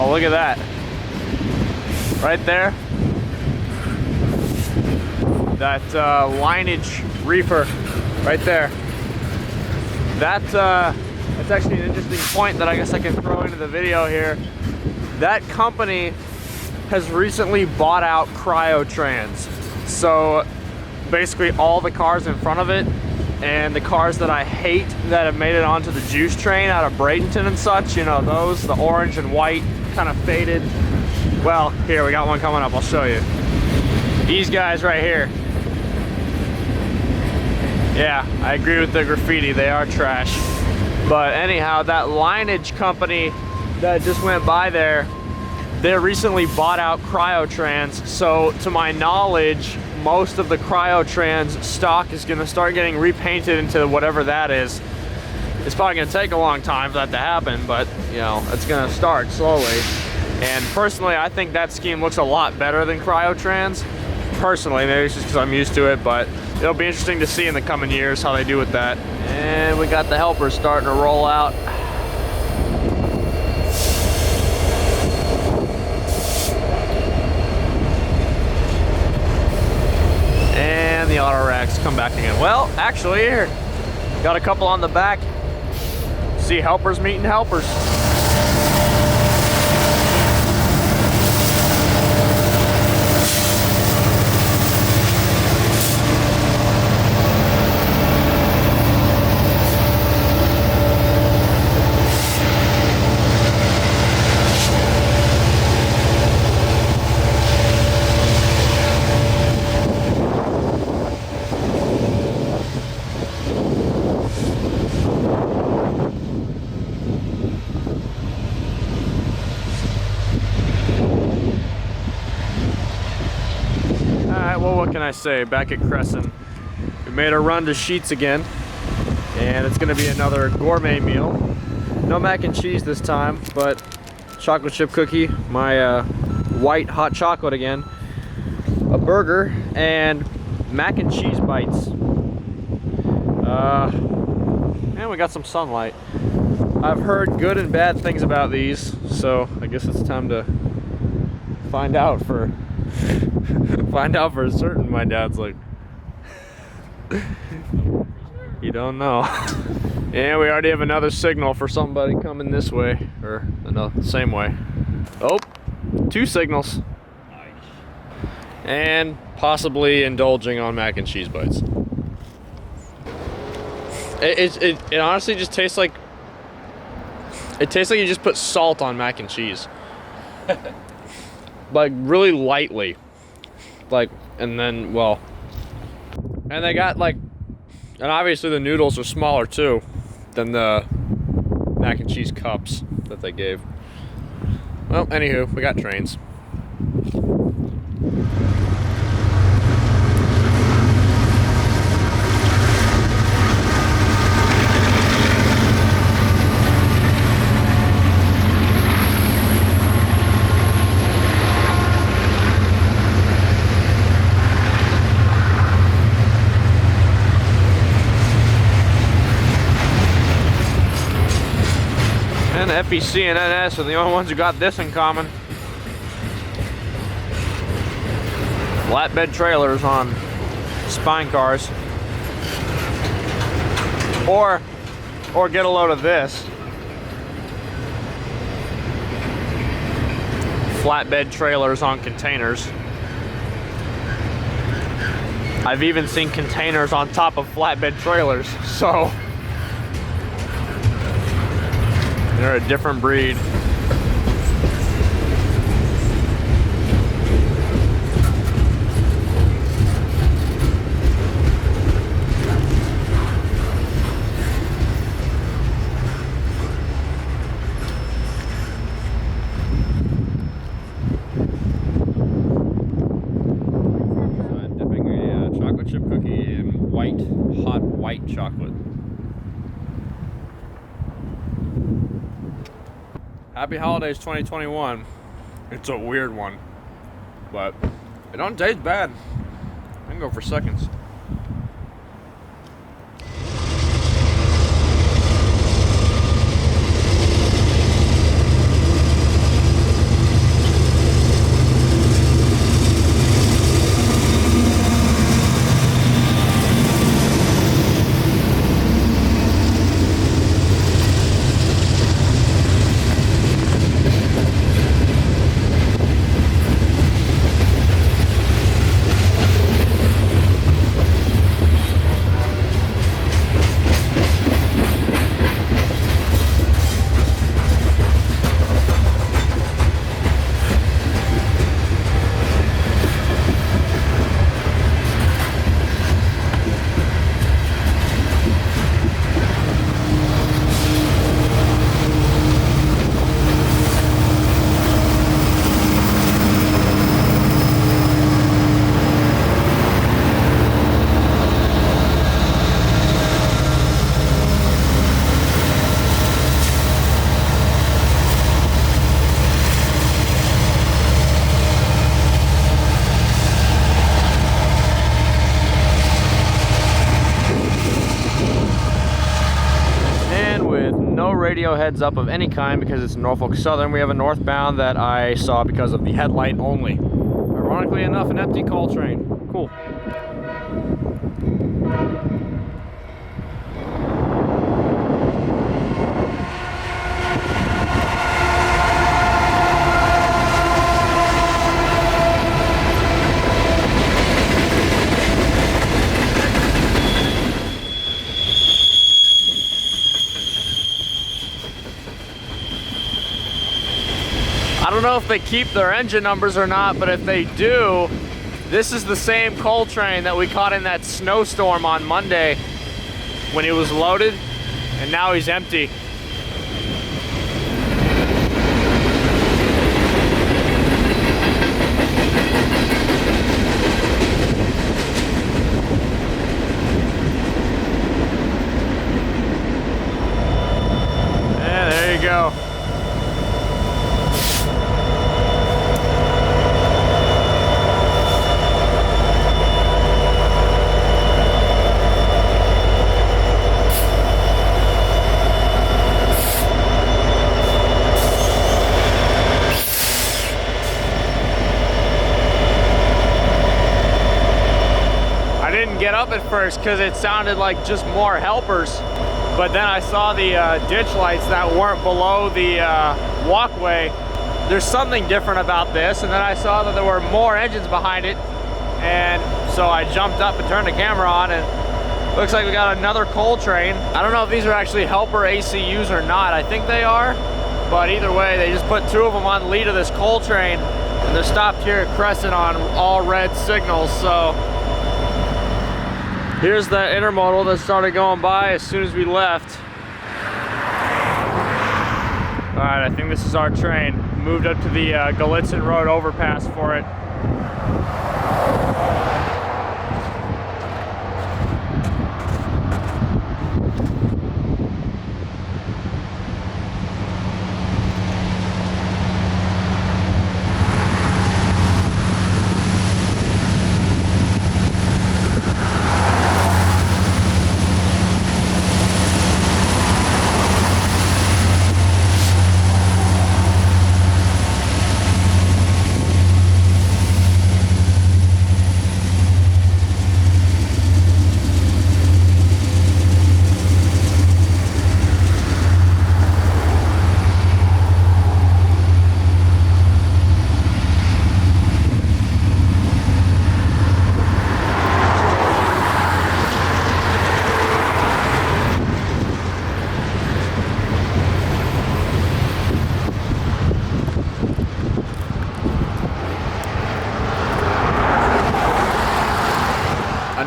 Oh, look at that. Right there. That lineage reefer right there. That's actually an interesting point that I guess I can throw into the video here. That company has recently bought out Cryotrans. So basically all the cars in front of it and the cars that I hate that have made it onto the juice train out of Bradenton and such, you know, those, the orange and white, kind of faded. Well, here, we got one coming up, I'll show you. These guys right here. Yeah, I agree with the graffiti, they are trash. But anyhow, that lineage company that just went by there, they recently bought out Cryotrans, so to my knowledge, most of the Cryotrans stock is gonna start getting repainted into whatever that is. It's probably gonna take a long time for that to happen, but you know, it's gonna start slowly. And personally, I think that scheme looks a lot better than Cryotrans. Personally, maybe it's just because I'm used to it, but it'll be interesting to see in the coming years how they do with that. And we got the helpers starting to roll out. And the auto racks come back again. Well, actually here, got a couple on the back. See helpers meeting helpers. Well, what can I say? Back at Crescent, we made a run to Sheets again, and it's gonna be another gourmet meal. No mac and cheese this time, but chocolate chip cookie, my white hot chocolate again, a burger, and mac and cheese bites. And we got some sunlight. I've heard good and bad things about these, so I guess it's time to find out for certain. My dad's like, you don't know. Yeah, we already have another signal for somebody coming this way, or another same way. Oh, 2 signals. And possibly indulging on mac and cheese bites. It honestly just tastes like, it tastes like you just put salt on mac and cheese. Like really lightly. Like, and then, well, and they got like, and obviously the noodles are smaller too than the mac and cheese cups that they gave. Well, anywho, we got trains. And the FEC and NS are the only ones who got this in common. Flatbed trailers on spine cars. Or get a load of this. Flatbed trailers on containers. I've even seen containers on top of flatbed trailers, so they're a different breed. Hot white chocolate. Happy holidays 2021. It's a weird one, but it don't taste bad. I can go for seconds. Radio heads up of any kind because it's Norfolk Southern. We have a northbound that I saw because of the headlight only. Ironically enough, an empty coal train. Cool. I don't know if they keep their engine numbers or not, but if they do, this is the same coal train that we caught in that snowstorm on Monday when he was loaded, and now he's empty. And there you go. Get up at first because it sounded like just more helpers, but then I saw the ditch lights that weren't below the walkway. There's something different about this, and then I saw that there were more engines behind it, and so I jumped up and turned the camera on, and looks like we got another coal train. I don't know if these are actually helper ACUs or not. I think they are, but either way, they just put two of them on the lead of this coal train, and they're stopped here at Crescent on all red signals. So here's that intermodal that started going by as soon as we left. All right, I think this is our train. Moved up to the Glitzen Road overpass for it.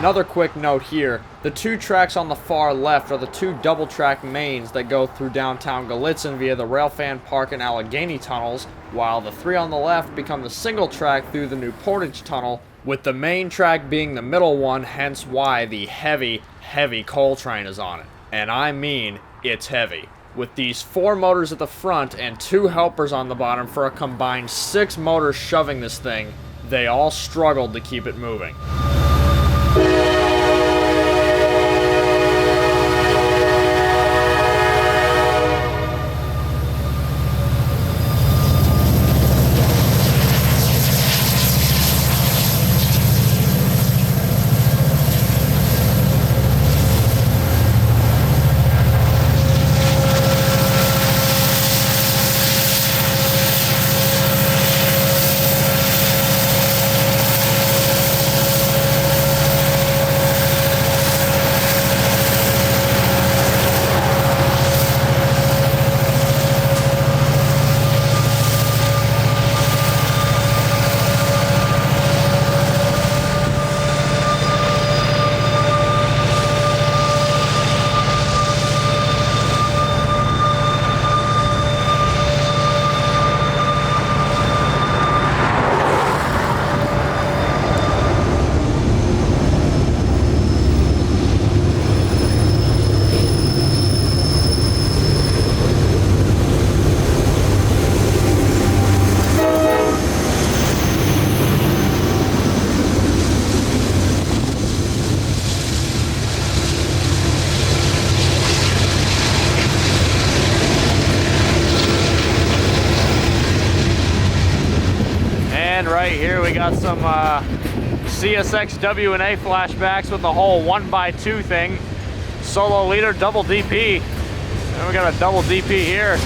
Another quick note here, the 2 tracks on the far left are the 2 double-track mains that go through downtown Glitzen via the Railfan Park and Allegheny tunnels, while the 3 on the left become the single track through the New Portage Tunnel, with the main track being the middle one, hence why the heavy, heavy coal train is on it. And I mean, it's heavy. With these 4 motors at the front and 2 helpers on the bottom for a combined 6 motors shoving this thing, they all struggled to keep it moving. Right here we got some CSX W&A flashbacks with the whole 1x2 thing. Solo leader, double DP. And we got a double DP here.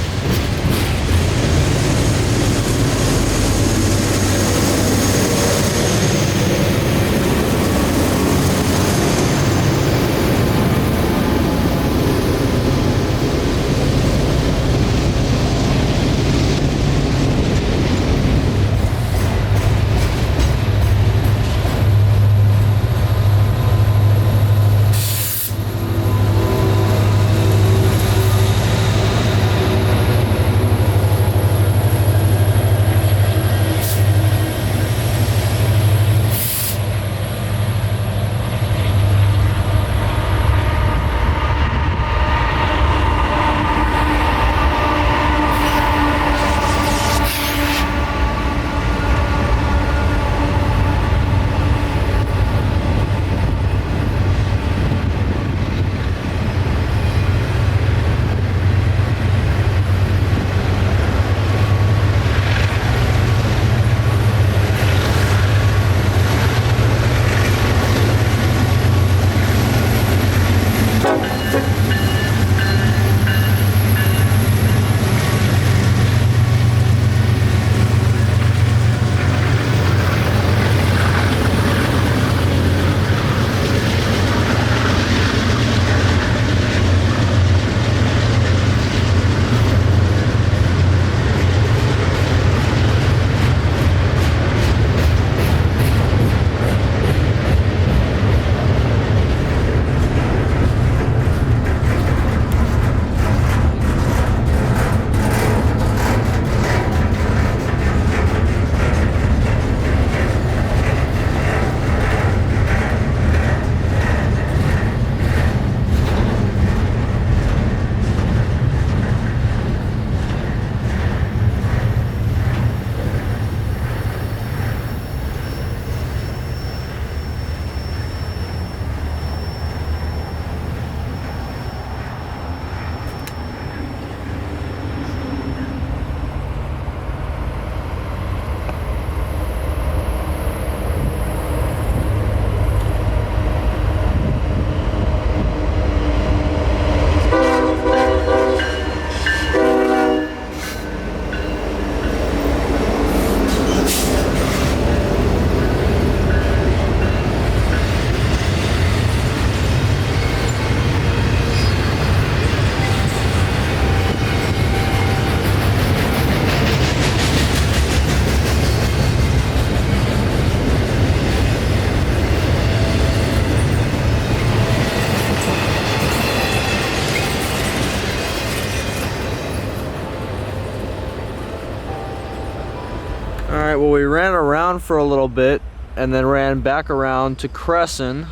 Alright, well, we ran around for a little bit and then ran back around to Crescent,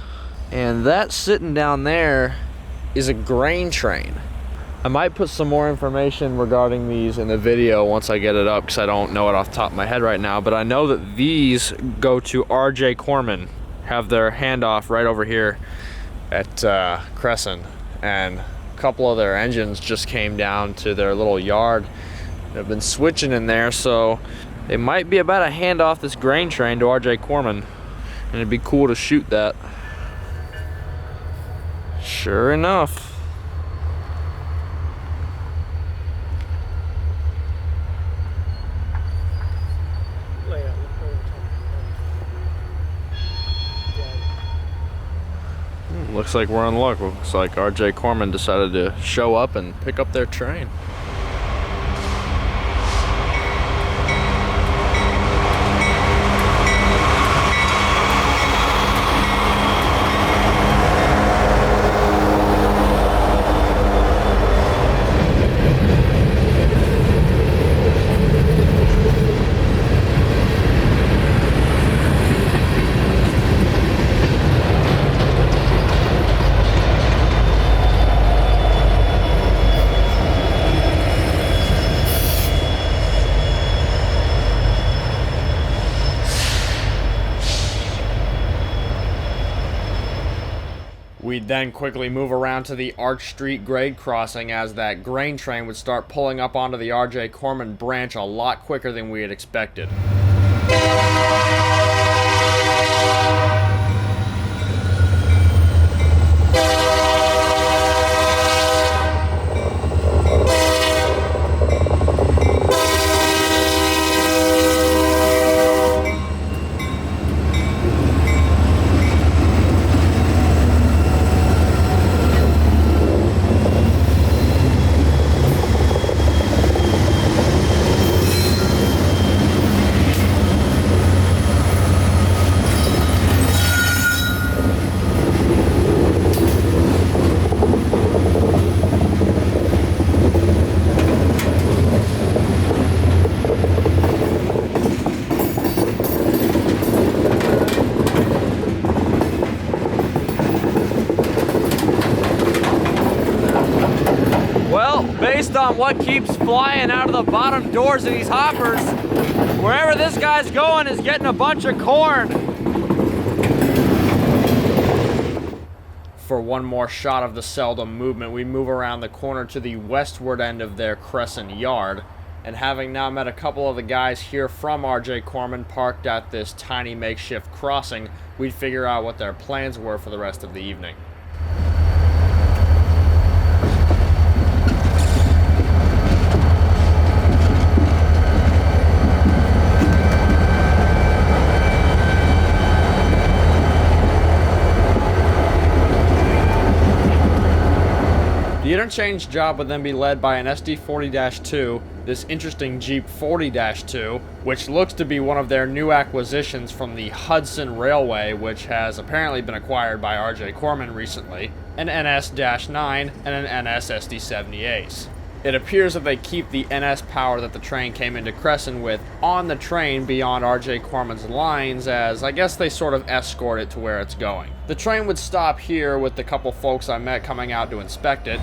and that sitting down there is a grain train. I might put some more information regarding these in the video once I get it up, because I don't know it off the top of my head right now, but I know that these go to R.J. Corman, have their handoff right over here at Crescent, and a couple of their engines just came down to their little yard. They've been switching in there, so they might be about to hand off this grain train to R.J. Corman, and it'd be cool to shoot that. Sure enough. Looks like we're in luck. Looks like R.J. Corman decided to show up and pick up their train. We'd then quickly move around to the Arch Street grade crossing, as that grain train would start pulling up onto the R.J. Corman branch a lot quicker than we had expected. Based on what keeps flying out of the bottom doors of these hoppers, wherever this guy's going is getting a bunch of corn. For one more shot of the Seldom movement, we move around the corner to the westward end of their Crescent yard, and having now met a couple of the guys here from R.J. Corman parked at this tiny makeshift crossing, we'd figure out what their plans were for the rest of the evening. The interchange job would then be led by an SD40-2, this interesting Jeep 40-2, which looks to be one of their new acquisitions from the Hudson Railway, which has apparently been acquired by R.J. Corman recently, an NS-9, and an NS SD70 It appears that they keep the NS power that the train came into Crescent with on the train beyond R.J. Corman's lines, as I guess they sort of escort it to where it's going. The train would stop here with the couple folks I met coming out to inspect it.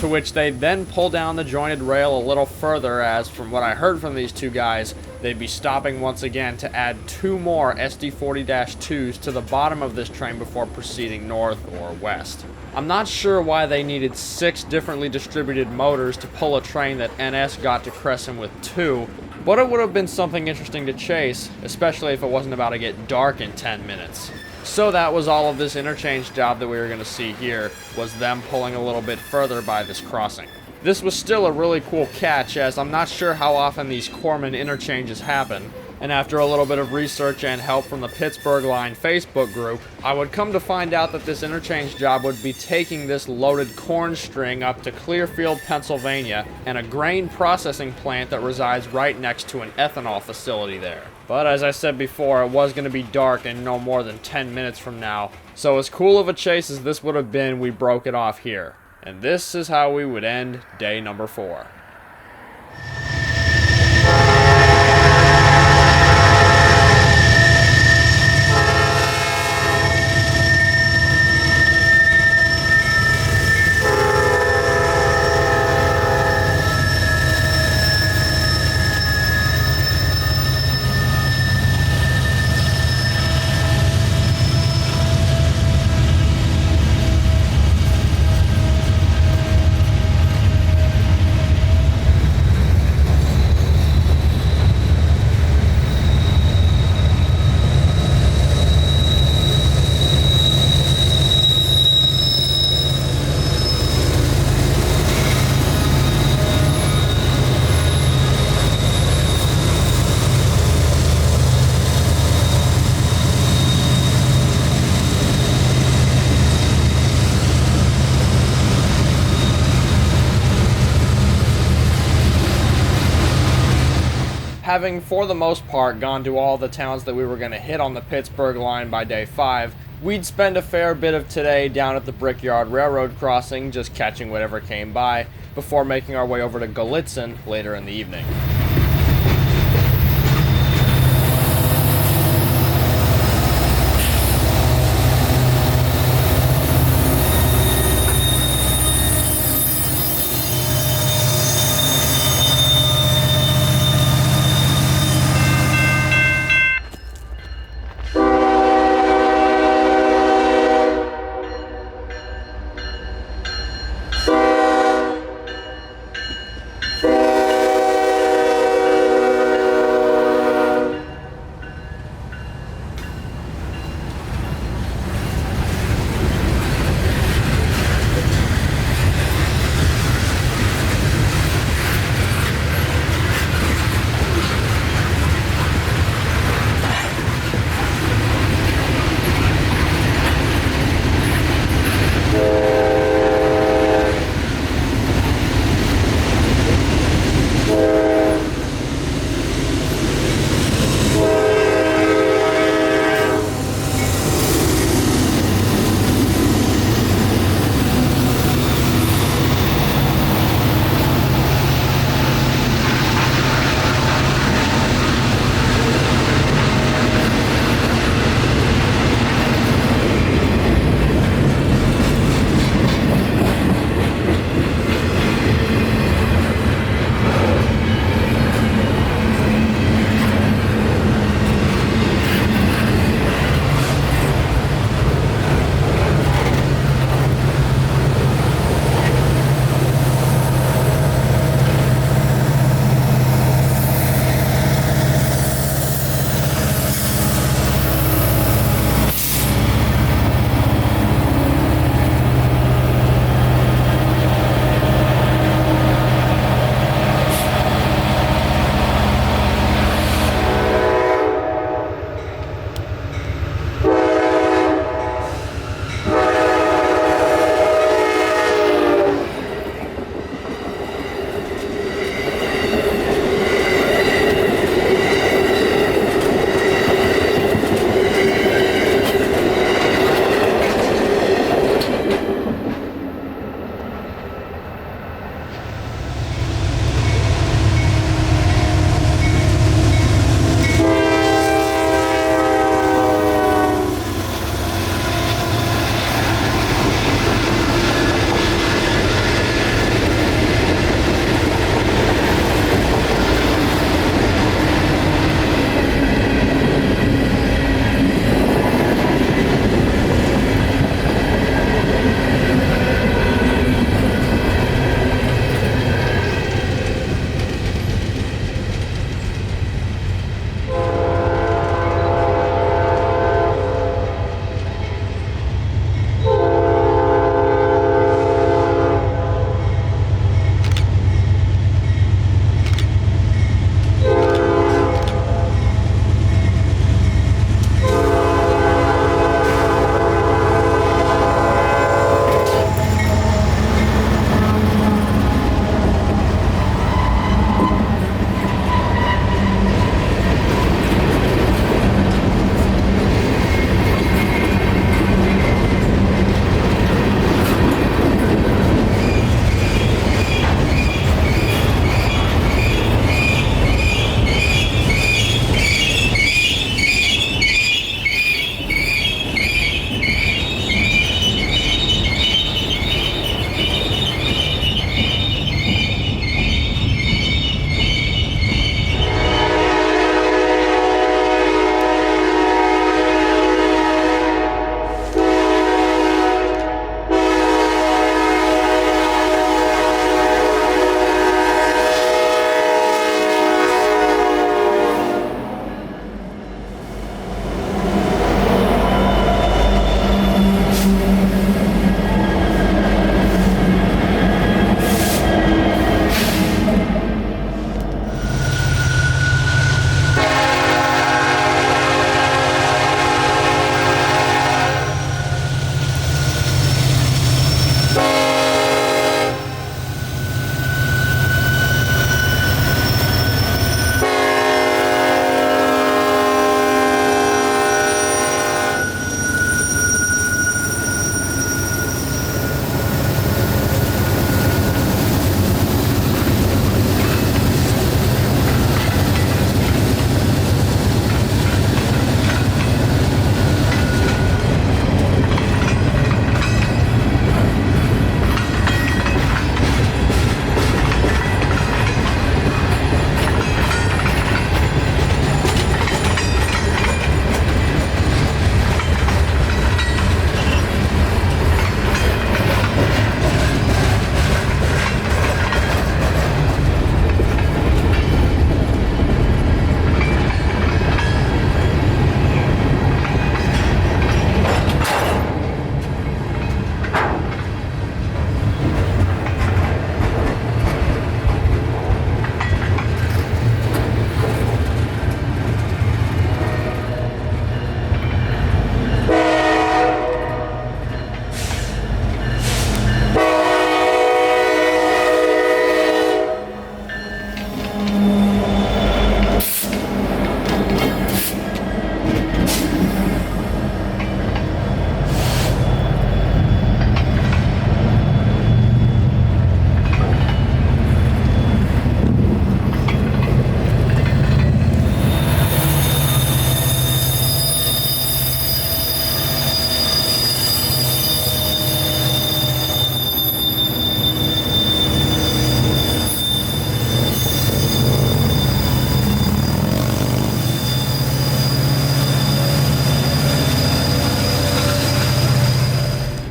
Which they'd then pull down the jointed rail a little further, as from what I heard from these two guys, they'd be stopping once again to add 2 more SD40-2s to the bottom of this train before proceeding north or west. I'm not sure why they needed 6 differently distributed motors to pull a train that NS got to Crescent with 2, but it would have been something interesting to chase, especially if it wasn't about to get dark in 10 minutes. So that was all of this interchange job that we were going to see here, was them pulling a little bit further by this crossing. This was still a really cool catch, as I'm not sure how often these Corman interchanges happen, And after a little bit of research and help from the Pittsburgh Line Facebook group, I would come to find out that this interchange job would be taking this loaded corn string up to Clearfield, Pennsylvania, and a grain processing plant that resides right next to an ethanol facility there. But as I said before, it was going to be dark in no more than 10 minutes from now, so as cool of a chase as this would have been, we broke it off here. And this is how we would end day number 4. Having, for the most part, gone to all the towns that we were going to hit on the Pittsburgh Line by day 5, we'd spend a fair bit of today down at the Brickyard Railroad crossing, just catching whatever came by, before making our way over to Glitzen later in the evening.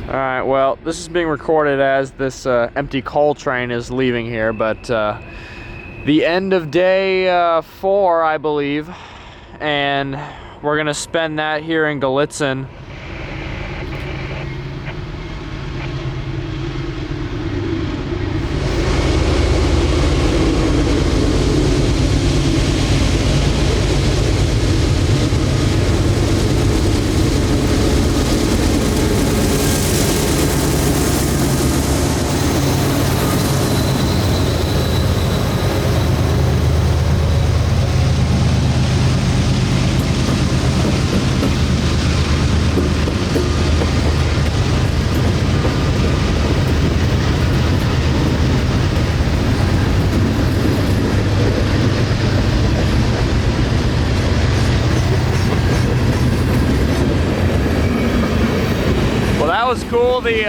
Alright, well, this is being recorded as this empty coal train is leaving here, but the end of day 4, I believe, and we're gonna spend that here in Glitzen. Was cool. The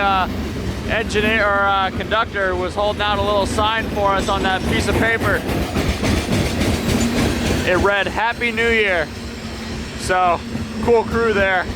engineer or conductor was holding out a little sign for us on that piece of paper. It read Happy New Year. So cool crew there.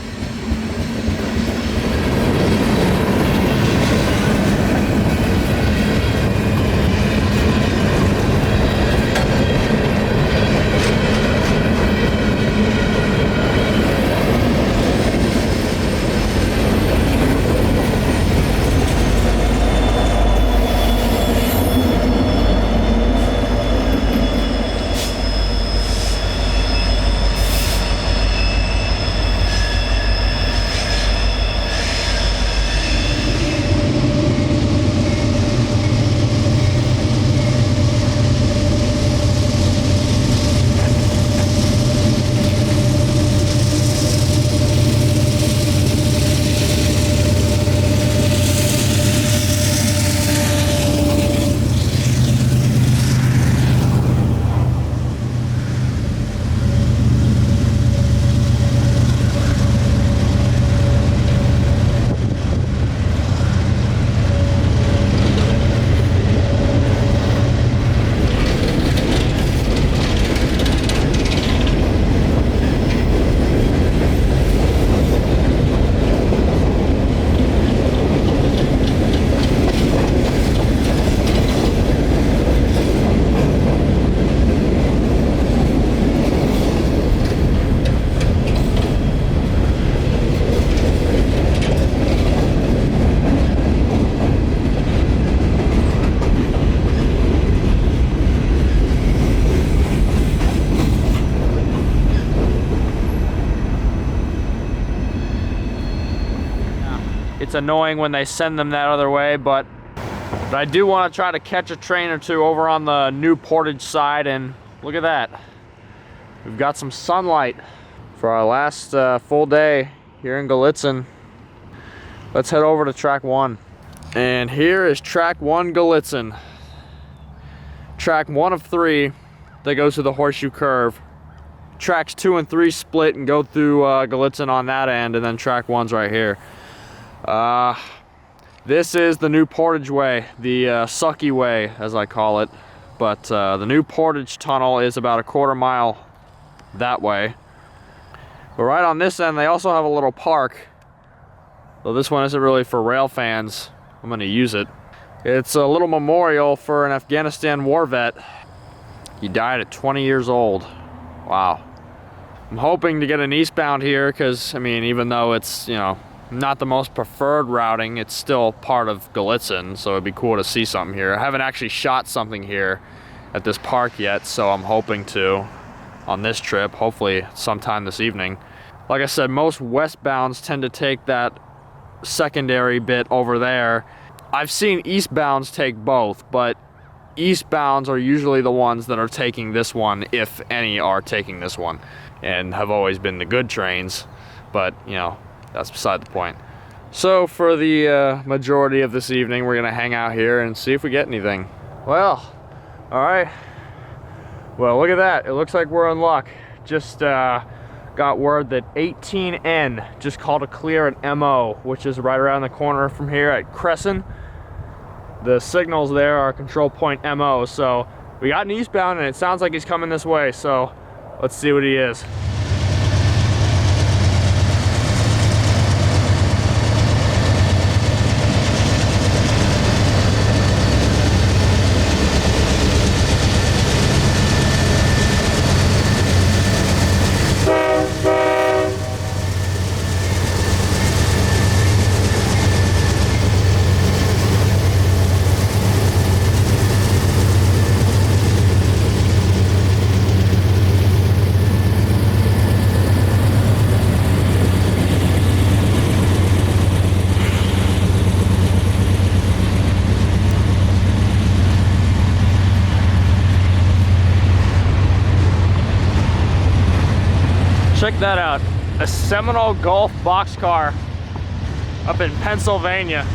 It's annoying when they send them that other way, but I do want to try to catch a train or two over on the new Portage side, and look at that. We've got some sunlight for our last full day here in Glitzen. Let's head over to track 1. And here is track 1 Glitzen. Track 1 of 3 that goes to the Horseshoe Curve. Tracks 2 and 3 split and go through Glitzen on that end, and then track 1's right here. This is the new Portage way, the sucky way as I call it, but the new Portage tunnel is about a quarter mile that way. But right on this end they also have a little park, though this one isn't really for rail fans. I'm going to use it. It's a little memorial for an Afghanistan war vet. He died at 20 years old. Wow. I'm hoping to get an eastbound here because, I mean, even though it's, you know, not the most preferred routing, it's still part of Glitzen, so it'd be cool to see something here. I haven't actually shot something here at this park yet, so I'm hoping to on this trip, hopefully sometime this evening. Like I said, most westbounds tend to take that secondary bit over there. I've seen eastbounds take both, but eastbounds are usually the ones that are taking this one, if any are taking this one, and have always been the good trains, but you know, that's beside the point. So for the majority of this evening, we're gonna hang out here and see if we get anything. Well, all right. Well, look at that. It looks like we're in luck. Just got word that 18N just called a clear at MO, which is right around the corner from here at Crescent. The signals there are control point MO, so we got an eastbound and it sounds like he's coming this way, so let's see what he is. Check that out. A Seminole Golf boxcar up in Pennsylvania.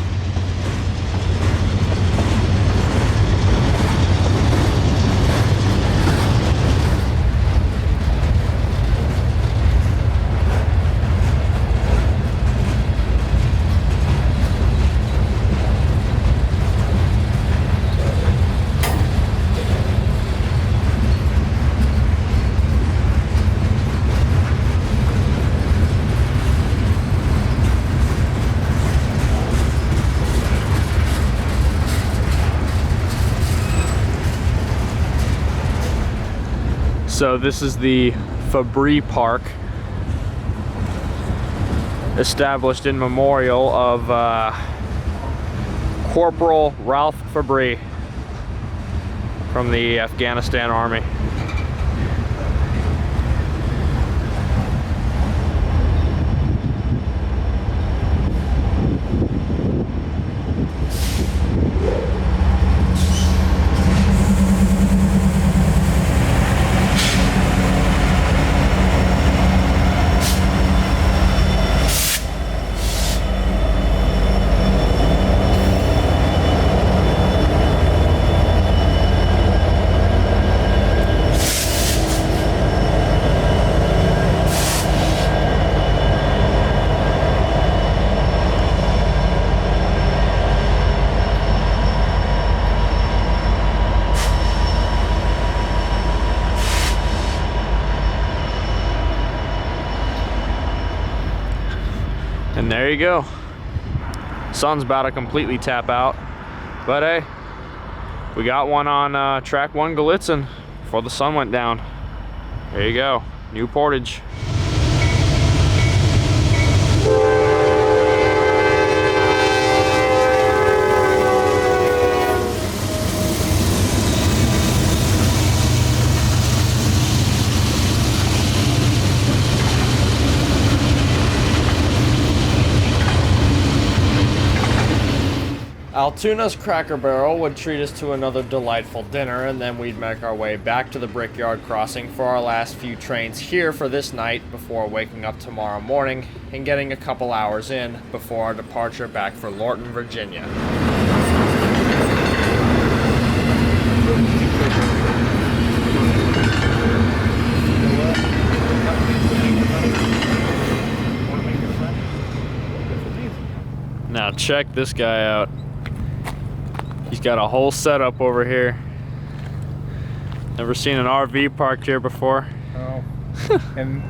So this is the Fabry Park, established in memorial of Corporal Ralph Fabry from the Afghanistan Army. And there you go. Sun's about to completely tap out, but hey, we got one on track 1 Glitzen before the sun went down. There you go, new portage. Altoona's Cracker Barrel would treat us to another delightful dinner, and then we'd make our way back to the Brickyard Crossing for our last few trains here for this night before waking up tomorrow morning and getting a couple hours in before our departure back for Lorton, Virginia. Now check this guy out. He's got a whole setup over here. Never seen an RV parked here before. Oh. and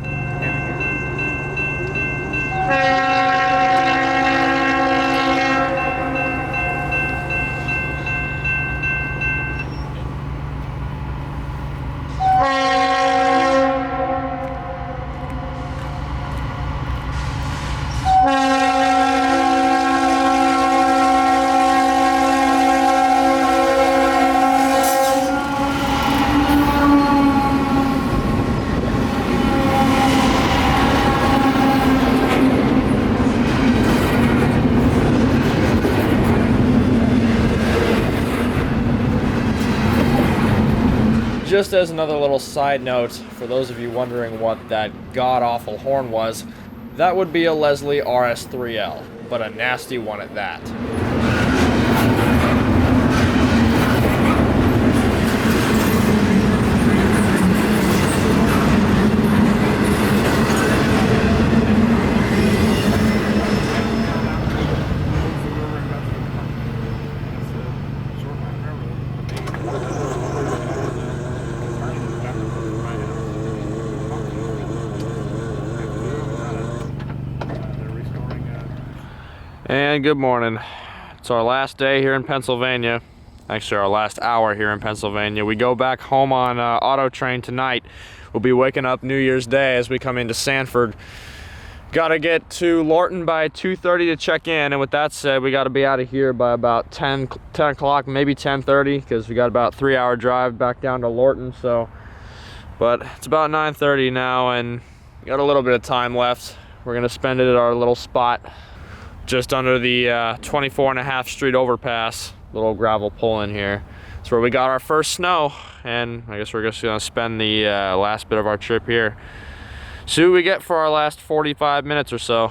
just as another little side note, for those of you wondering what that god-awful horn was, that would be a Leslie RS3L, but a nasty one at that. And good morning. It's our last day here in Pennsylvania. Actually, our last hour here in Pennsylvania. We go back home on auto train tonight. We'll be waking up New Year's Day as we come into Sanford. Gotta get to Lorton by 2:30 to check in, and with that said, we gotta be out of here by about 10 o'clock, maybe 10:30, because we got about a 3-hour drive back down to Lorton. So, but it's about 9:30 now, and we got a little bit of time left. We're gonna spend it at our little spot just under the 24.5 street overpass, little gravel pull in here. It's where we got our first snow, and I guess we're just gonna spend the last bit of our trip here. See what we get for our last 45 minutes or so.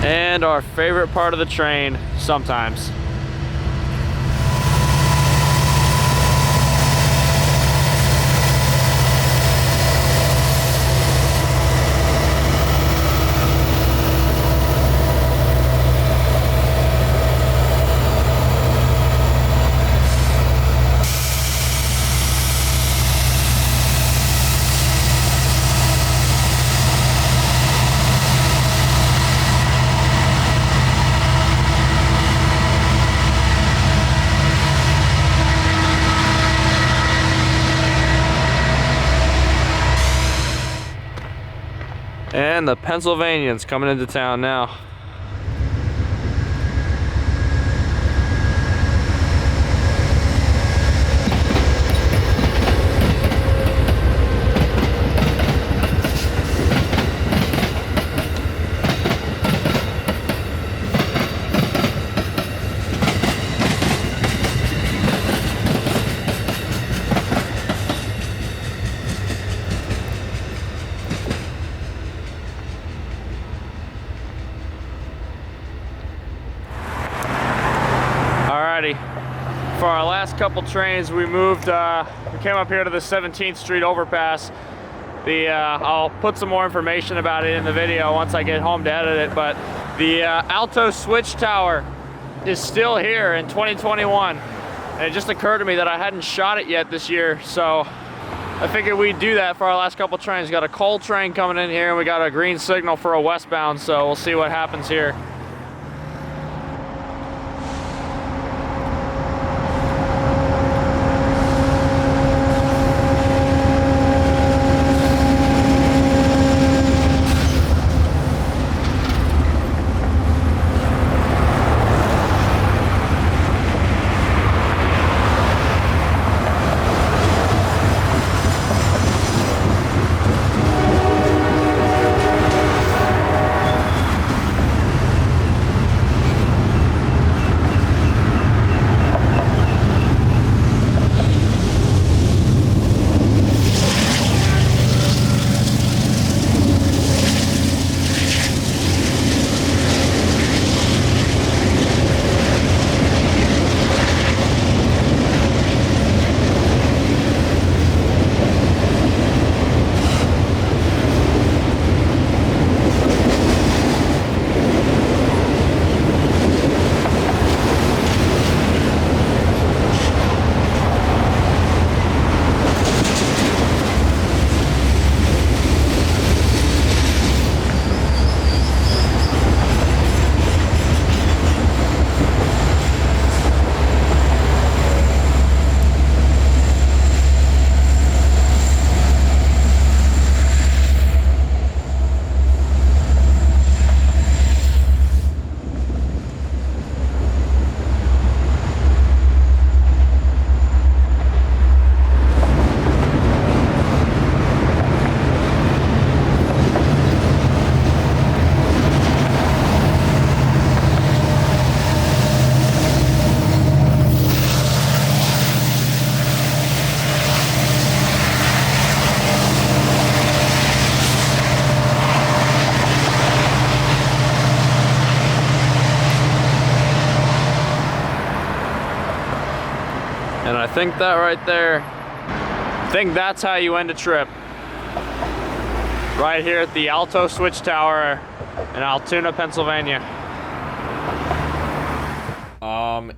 And our favorite part of the train, sometimes. And the Pennsylvanians coming into town now. For our last couple trains, we moved, we came up here to the 17th Street overpass. I'll put some more information about it in the video once I get home to edit it, but the Alto switch tower is still here in 2021. And it just occurred to me that I hadn't shot it yet this year, so I figured we'd do that for our last couple trains. We got a coal train coming in here, and we got a green signal for a westbound, so we'll see what happens here. think that right there, I think that's how you end a trip. Right here at the Alto Switch Tower in Altoona, Pennsylvania.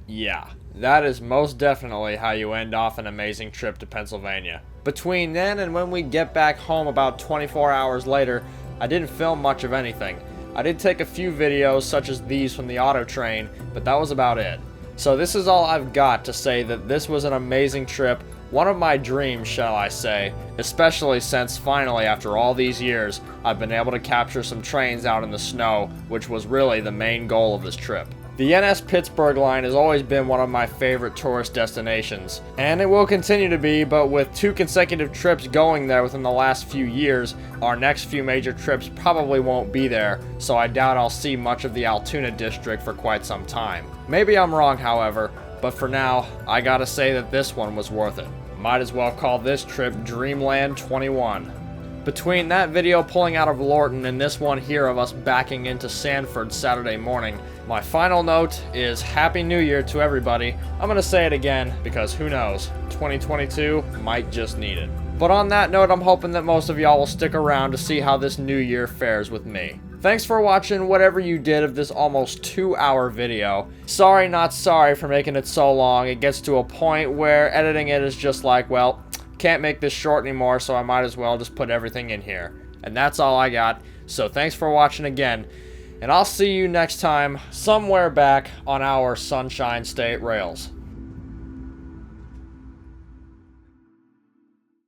Yeah. That is most definitely how you end off an amazing trip to Pennsylvania. Between then and when we get back home about 24 hours later, I didn't film much of anything. I did take a few videos such as these from the auto train, but that was about it. So this is all I've got to say that this was an amazing trip, one of my dreams, shall I say, especially since finally after all these years, I've been able to capture some trains out in the snow, which was really the main goal of this trip. The NS Pittsburgh Line has always been one of my favorite tourist destinations, and it will continue to be, but with 2 consecutive trips going there within the last few years, our next few major trips probably won't be there, so I doubt I'll see much of the Altoona district for quite some time. Maybe I'm wrong, however, but for now, I gotta say that this one was worth it. Might as well call this trip Dreamland 21. Between that video pulling out of Lorton and this one here of us backing into Sanford Saturday morning, my final note is Happy New Year to everybody. I'm gonna say it again because who knows, 2022 might just need it. But on that note, I'm hoping that most of y'all will stick around to see how this new year fares with me. Thanks for watching whatever you did of this almost 2-hour video. Sorry not sorry for making it so long. It gets to a point where editing it is just like, well, can't make this short anymore, so I might as well just put everything in here. And that's all I got, so thanks for watching again, and I'll see you next time somewhere back on our Sunshine State rails.